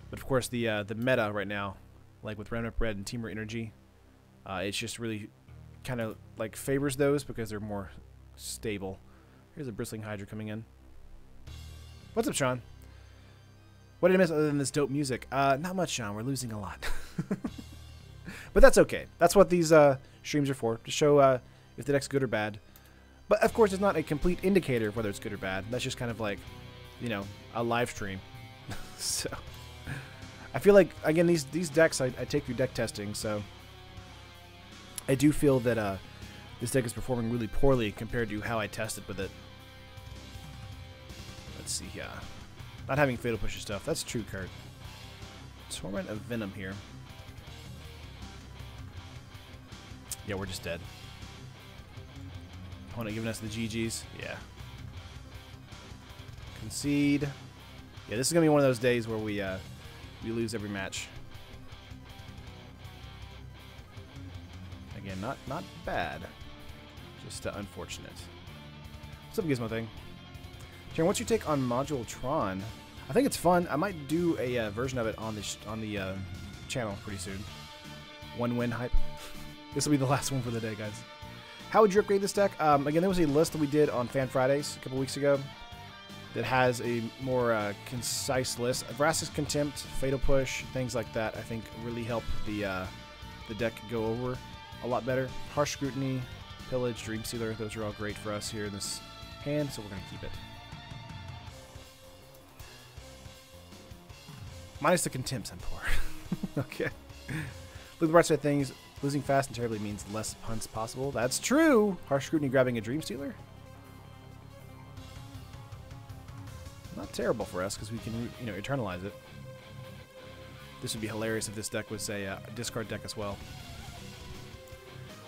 But of course, the meta right now, like with Remnant Red and Teamer Energy, it's just really kind of like favors those because they're more stable. Here's a Bristling Hydra coming in. What's up, Sean? What did I miss other than this dope music? Not much, Sean. We're losing a lot. But that's okay. That's what these streams are for, to show if the deck's good or bad. But of course, it's not a complete indicator of whether it's good or bad. That's just kind of like, you know, a live stream. So I feel like, again, these decks, I take through deck testing, so I do feel that this deck is performing really poorly compared to how I tested with it. Let's see, yeah. Not having Fatal Push stuff. That's true, Kurt. Torment of Venom here. Yeah, we're just dead. Opponent giving us the GGs. Yeah. Concede. Yeah, this is going to be one of those days where we lose every match. Again, not bad. Just unfortunate. What's up, Gizmo thing? Karen, what's your take on Module Tron? I think it's fun. I might do a version of it on the channel pretty soon. 1 win hype. This will be the last one for the day, guys. How would you upgrade this deck? Again, there was a list that we did on Fan Fridays a couple weeks ago that has a more concise list. Vraska's Contempt, Fatal Push, things like that, I think really help the deck go over a lot better. Harsh Scrutiny, Pillage, Dream Stealer, those are all great for us here in this hand, so we're going to keep it. Minus the Contempt, I'm poor. Okay. Look at the bright side of things. Losing fast and terribly means less punts possible. That's true. Harsh Scrutiny grabbing a Dream Stealer. Not terrible for us because we can, you know, eternalize it. This would be hilarious if this deck was a discard deck as well.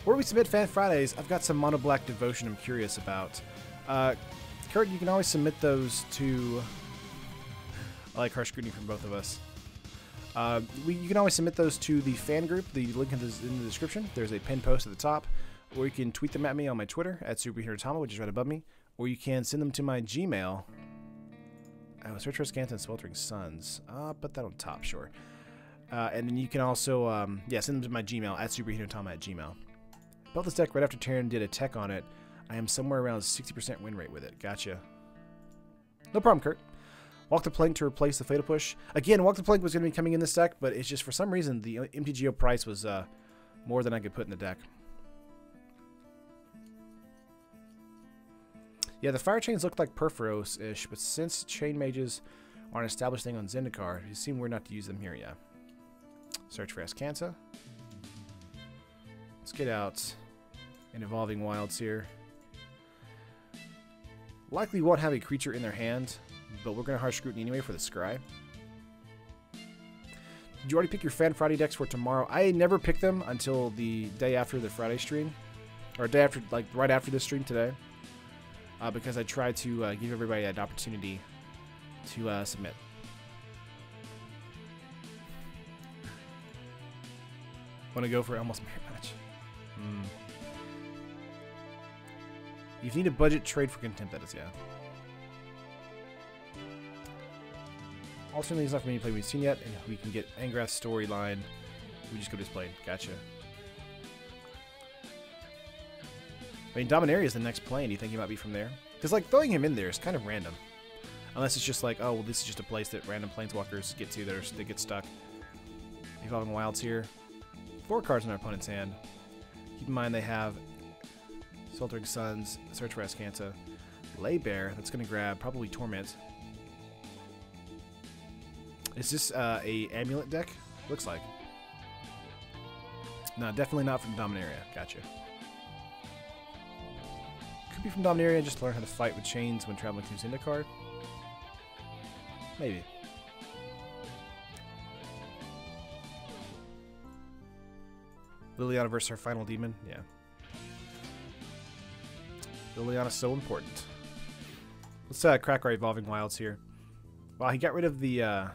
Where do we submit Fan Fridays? I've got some Mono Black Devotion I'm curious about. Kurt, you can always submit those to... I like Harsh Scrutiny from both of us. You can always submit those to the fan group. The link in the description. There's a pinned post at the top. Or you can tweet them at me on my Twitter, at SuperheroTama, which is right above me. Or you can send them to my Gmail. Search for Scanton Sweltering Suns. Put that on top, sure. And then you can also, send them to my Gmail, at SuperheroTama@gmail. Built this deck right after Terran did a tech on it. I am somewhere around 60% win rate with it. Gotcha. No problem, Kurt. Walk the Plank to replace the Fatal Push. Again, Walk the Plank was going to be coming in this deck, but it's just for some reason the MTGO price was more than I could put in the deck. Yeah, the Fire Chains look like Perforos-ish, but since Chain Mages are an established thing on Zendikar, it seemed weird not to use them here, yeah. Search for Ascanta. Let's get out an Evolving Wilds here. Likely won't have a creature in their hand, but we're going to Harsh Scrutiny anyway for the Scry. Did you already pick your Fan Friday decks for tomorrow? I never pick them until the day after the Friday stream. Or day after, like right after this stream today. Because I try to give everybody an opportunity to submit. Want to go for almost mirror match? You need a budget trade for Contempt, that is, yeah. Alternately, it's not for me to play we've seen yet, and if we can get Angrath's storyline, we just go display. Gotcha. I mean, Dominaria is the next plane. Do you think he might be from there? Because, like, throwing him in there is kind of random. Unless it's just like, oh, well, this is just a place that random planeswalkers get to that get stuck. Evolving Wilds here. 4 cards in our opponent's hand. Keep in mind they have Sweltering Suns, Search for Ascanta, Laybear. That's going to grab probably Torment. Is this a Amulet deck? Looks like. No, definitely not from Dominaria. Gotcha. Could be from Dominaria, just to learn how to fight with chains when traveling through Zendikar. Maybe. Liliana versus her final demon? Yeah. Liliana's so important. Let's crack our Evolving Wilds here. Wow, he got rid of the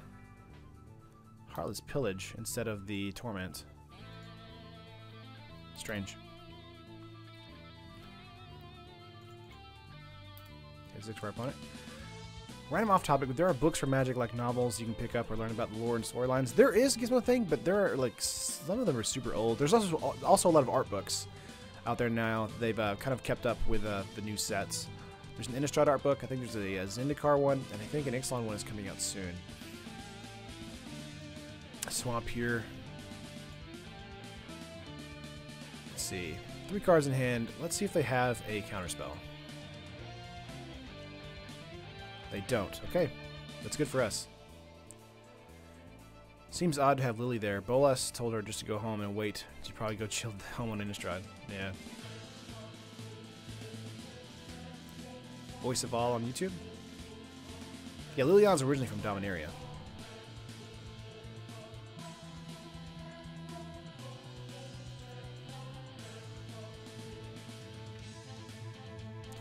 Heartless Pillage instead of the Torment. Strange. Okay, 6 for our opponent. Random off topic, but there are books for Magic, like novels you can pick up or learn about the lore and storylines. There is Gizmo thing, but there are like some of them are super old. There's also a lot of art books out there now. They've kind of kept up with the new sets. There's an Innistrad art book. I think there's a Zendikar one, and I think an Ixalan one is coming out soon. Swamp here. Let's see. 3 cards in hand. Let's see if they have a counterspell. They don't. Okay. That's good for us. Seems odd to have Lily there. Bolas told her just to go home and wait. She'd probably go chill home on Innistrad. Yeah. Voice of All on YouTube. Yeah, Liliana's originally from Dominaria.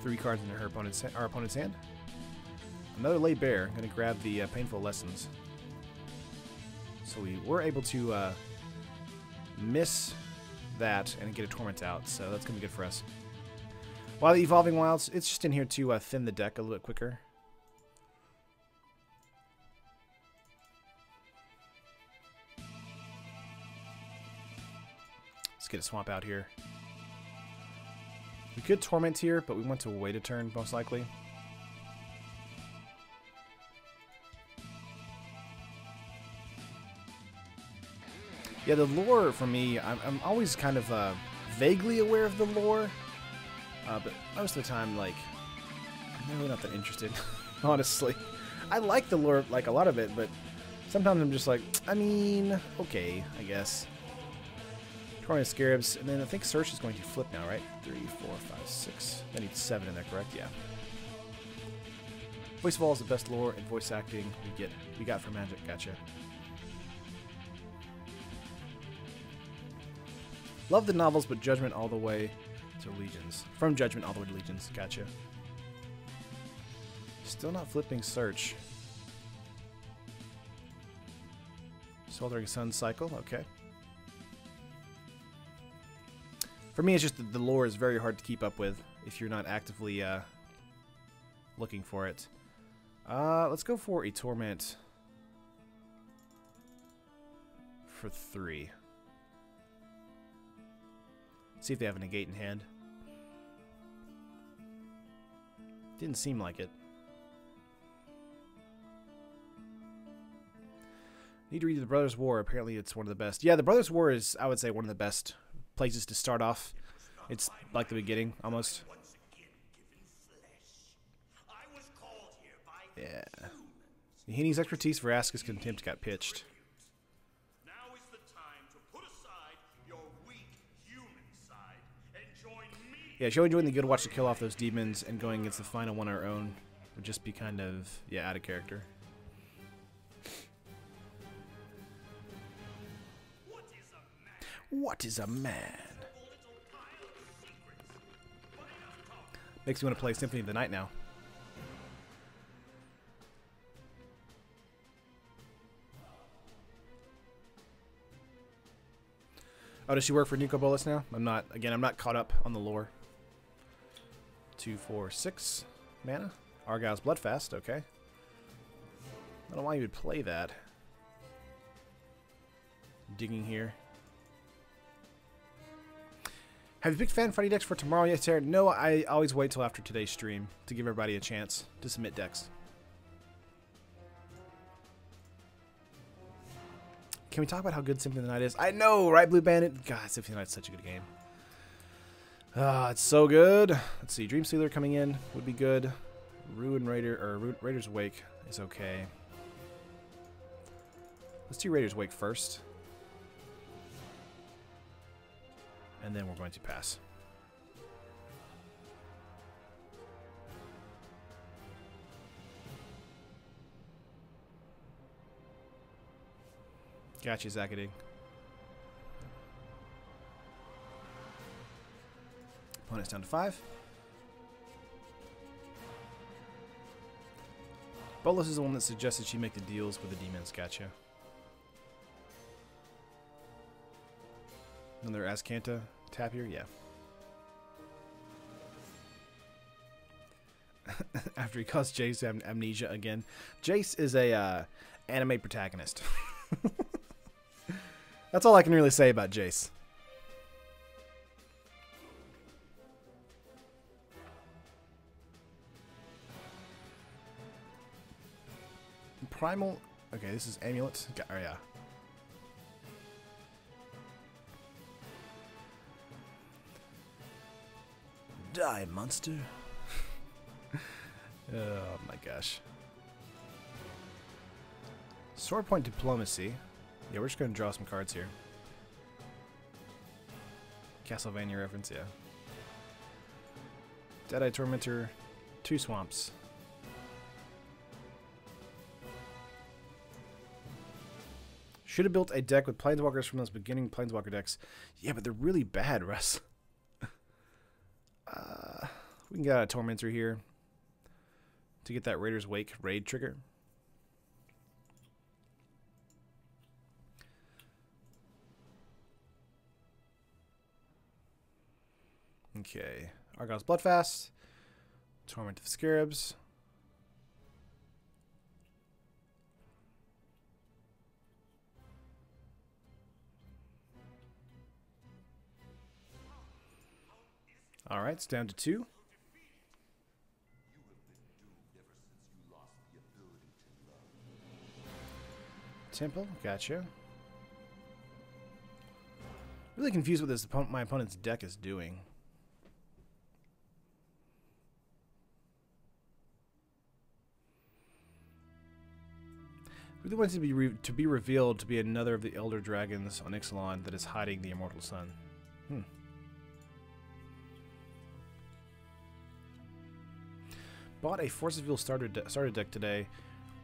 Three cards into our opponent's hand. Another Lay Bear. I'm going to grab the Painful Lessons. So we were able to miss that and get a Torment out, so that's going to be good for us. While the Evolving Wilds, it's just in here to thin the deck a little bit quicker. Let's get a Swamp out here. We could Torment here, but we want to wait a turn, most likely. Yeah, the lore, for me, I'm always kind of vaguely aware of the lore. But most of the time, like, I'm really not that interested, honestly. I like the lore, like, a lot of it, but sometimes I'm just like, I mean, okay, I guess. Torment Scarabs, and then I think Search is going to flip now, right? 3, 4, 5, 6. I need 7 in there, correct? Yeah. Voice of All is the best lore and voice acting we got for Magic. Gotcha. Love the novels, but Judgment all the way to Legions. From Judgment all the way to Legions. Gotcha. Still not flipping Search. Smoldering Sun cycle. Okay. For me, it's just the lore is very hard to keep up with if you're not actively looking for it. Let's go for a Torment for 3. See if they have a negate in hand. Didn't seem like it. Need to read the Brothers' War. Apparently it's one of the best. Yeah, the Brothers' War is, I would say, one of the best places to start off. It's like the beginning, almost. Yeah. Heaney's expertise for Aska's Contempt got pitched. Yeah, shall we join the Guild Watch to kill off those demons, and going against the final one on our own would just be kind of, yeah, out of character. What is a man? Makes me want to play Symphony of the Night now. Oh, does she work for Nico Bolas now? I'm not caught up on the lore. 2, 4, 6 mana. Argyle's Bloodfast, okay. I don't know why you would play that. Digging here. Have you picked fan Friday decks for tomorrow yet, Sarah? No, I always wait till after today's stream to give everybody a chance to submit decks. Can we talk about how good Symphony of the Night is? I know, right, Blue Bandit? God, Symphony of the Night's such a good game. Ah, it's so good. Let's see, Dream Stealer coming in would be good. Ruin Raider, or Raider's Wake is okay. Let's do Raider's Wake first. And then we're going to pass. Gotcha, Zakady. Opponent's down to 5. Bolas is the one that suggested she make the deals with the demons. Gotcha. Another Azcanta tap here? Yeah. After he caused Jace amnesia again. Jace is a anime protagonist. That's all I can really say about Jace. Primal. Okay, this is Amulet. Oh, yeah. Die, monster. Oh my gosh. Sword Point Diplomacy. Yeah, we're just going to draw some cards here. Castlevania reference, yeah. Deadeye Tormentor, 2 swamps. Should have built a deck with Planeswalkers from those beginning Planeswalker decks. Yeah, but they're really bad, Russ. We can get out a Tormentor here to get that Raider's Wake raid trigger. Okay, Argyle's Bloodfast, Torment of Scarabs. All right, it's down to 2. Temple, gotcha. Really confused what this my opponent's deck is doing. Really wants to be revealed to be another of the Elder Dragons on Ixalan that is hiding the Immortal Sun. Bought a Force of Evil starter deck today,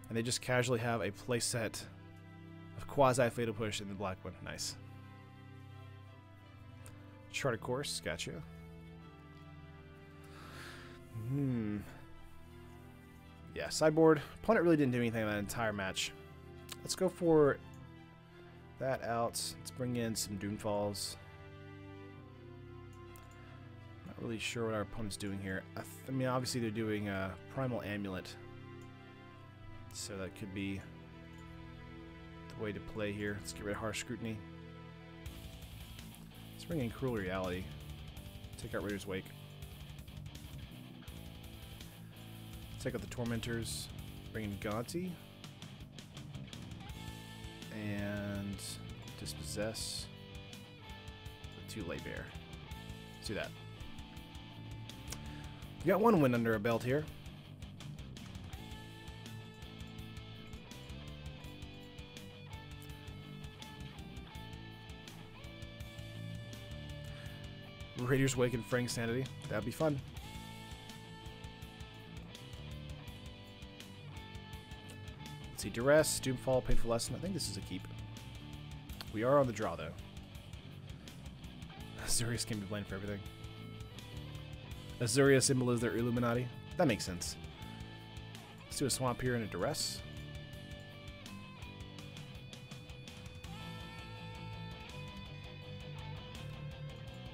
and they just casually have a playset of Quasi-Fatal Push in the black one. Nice. Chart of Course, gotcha. Yeah, sideboard. Opponent really didn't do anything in that entire match. Let's go for that out. Let's bring in some Doomfalls. Not really sure what our opponent's doing here. I mean, obviously they're doing a Primal Amulet. So that could be the way to play here. Let's get rid of Harsh Scrutiny. Let's bring in Cruel Reality. Take out Raider's Wake. Take out the Tormentors. Bring in Gonti. And Dispossess with 2 Laybear. Let's do that. We got 1 win under our belt here. Raider's Wake and Fraying Sanity. That'd be fun. Let's see. Duress, Doomfall, Painful Lesson. I think this is a keep. We are on the draw, though. Azuria can be blamed for everything. Azuria symbol is their Illuminati. That makes sense. Let's do a Swamp here and a Duress.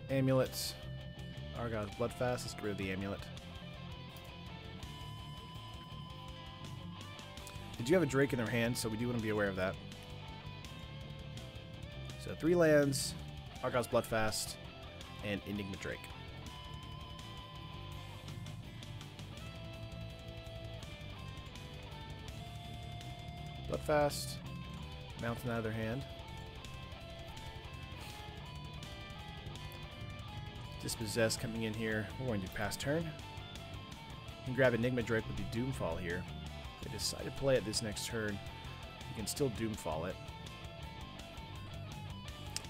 Amulet. Argyle's Bloodfast. Let's get rid of the amulet. Did you have a Drake in their hand? So we do want to be aware of that. So 3 lands, Argyle's Bloodfast, and Enigma Drake. Bloodfast, Mountain out of their hand. Dispossess coming in here. We're going to pass turn. You can grab Enigma Drake with the Doomfall here. If they decide to play it this next turn, you can still Doomfall it.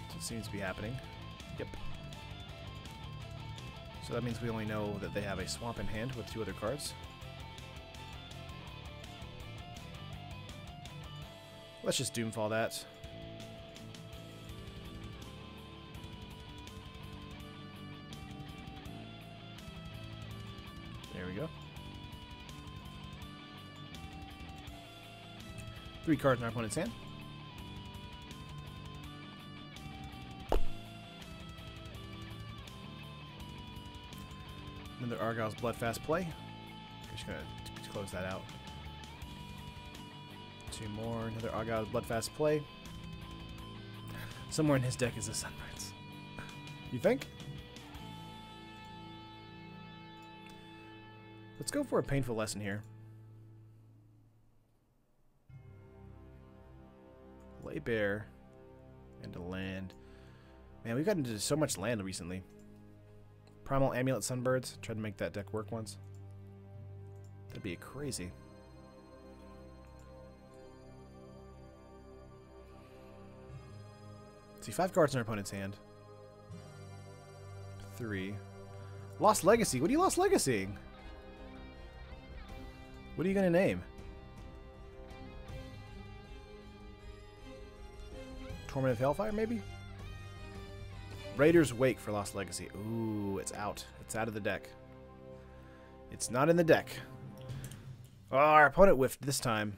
So it seems to be happening. Yep. So that means we only know that they have a Swamp in hand with 2 other cards. Let's just Doomfall that. 3 cards in our opponent's hand. Another Argyle's Bloodfast play. Just gonna close that out. 2 more. Another Argyle's Bloodfast play. Somewhere in his deck is a Sunburns. You think? Let's go for a painful lesson here. Lay Bear and a land. Man, we've gotten into so much land recently. Primal Amulet Sunbirds. Tried to make that deck work once. That'd be crazy. See, 5 cards in our opponent's hand. 3. Lost Legacy. What are you Lost Legacying? What are you going to name? Torment of Hellfire, maybe? Raider's Wake for Lost Legacy. Ooh, it's out. It's out of the deck. It's not in the deck. Oh, our opponent whiffed this time.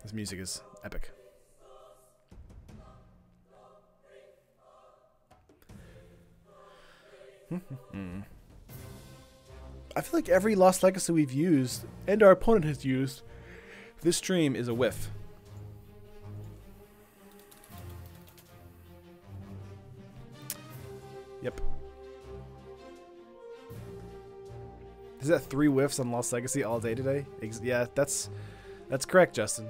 This music is epic. I feel like every Lost Legacy we've used, and our opponent has used, this stream is a whiff. Yep. Is that 3 whiffs on Lost Legacy all day today? Yeah, that's correct, Justin.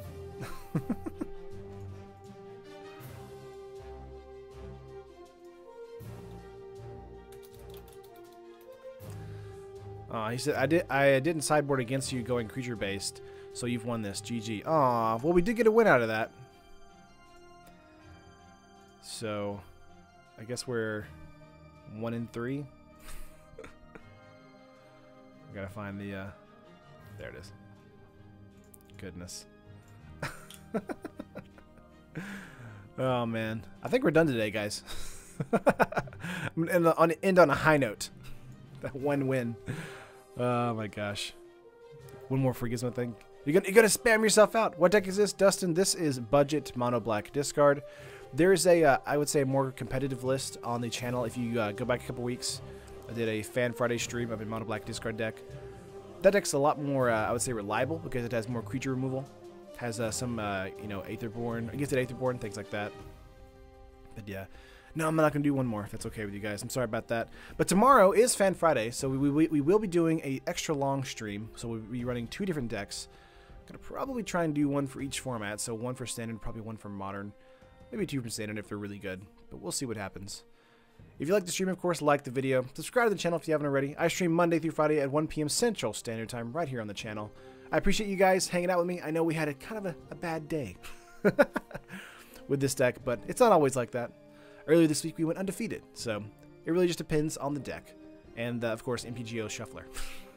He said I didn't sideboard against you going creature based, so you've won this. GG. Aw, well, we did get a win out of that. So I guess we're 1-3. I gotta find the there it is. Goodness. Oh man, I think we're done today, guys. I'm gonna end on a high note. That 1 win. Oh my gosh. One more for Gizmo thing. You're gonna spam yourself out. What deck is this, Dustin? This is budget mono black discard. There's a I would say a more competitive list on the channel. If you go back a couple weeks, I did a Fan Friday stream of a mono black discard deck. That deck's a lot more I would say reliable because it has more creature removal. Has some you know, Aetherborn, Gifted Aetherborn, things like that. But yeah. No, I'm not going to do one more, if that's okay with you guys. I'm sorry about that. But tomorrow is Fan Friday, so we will be doing a extra long stream. So we'll be running 2 different decks. I'm going to probably try and do 1 for each format. So 1 for Standard, probably 1 for Modern. Maybe 2 for Standard if they're really good. But we'll see what happens. If you like the stream, of course, like the video. Subscribe to the channel if you haven't already. I stream Monday through Friday at 1 p.m. Central Standard Time right here on the channel. I appreciate you guys hanging out with me. I know we had a kind of a bad day with this deck, but it's not always like that. Earlier this week, we went undefeated, so it really just depends on the deck. And, of course, MTGO Shuffler.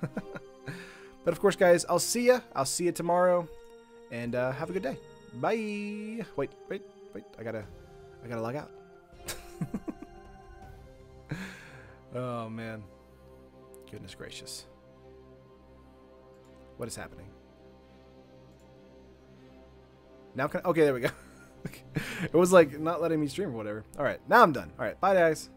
But, of course, guys, I'll see ya. I'll see you tomorrow, and have a good day. Bye. Wait. I gotta log out. Oh, man. Goodness gracious. What is happening? Now can I, okay, there we go. It was like not letting me stream or whatever. All right, now I'm done. All right, bye guys.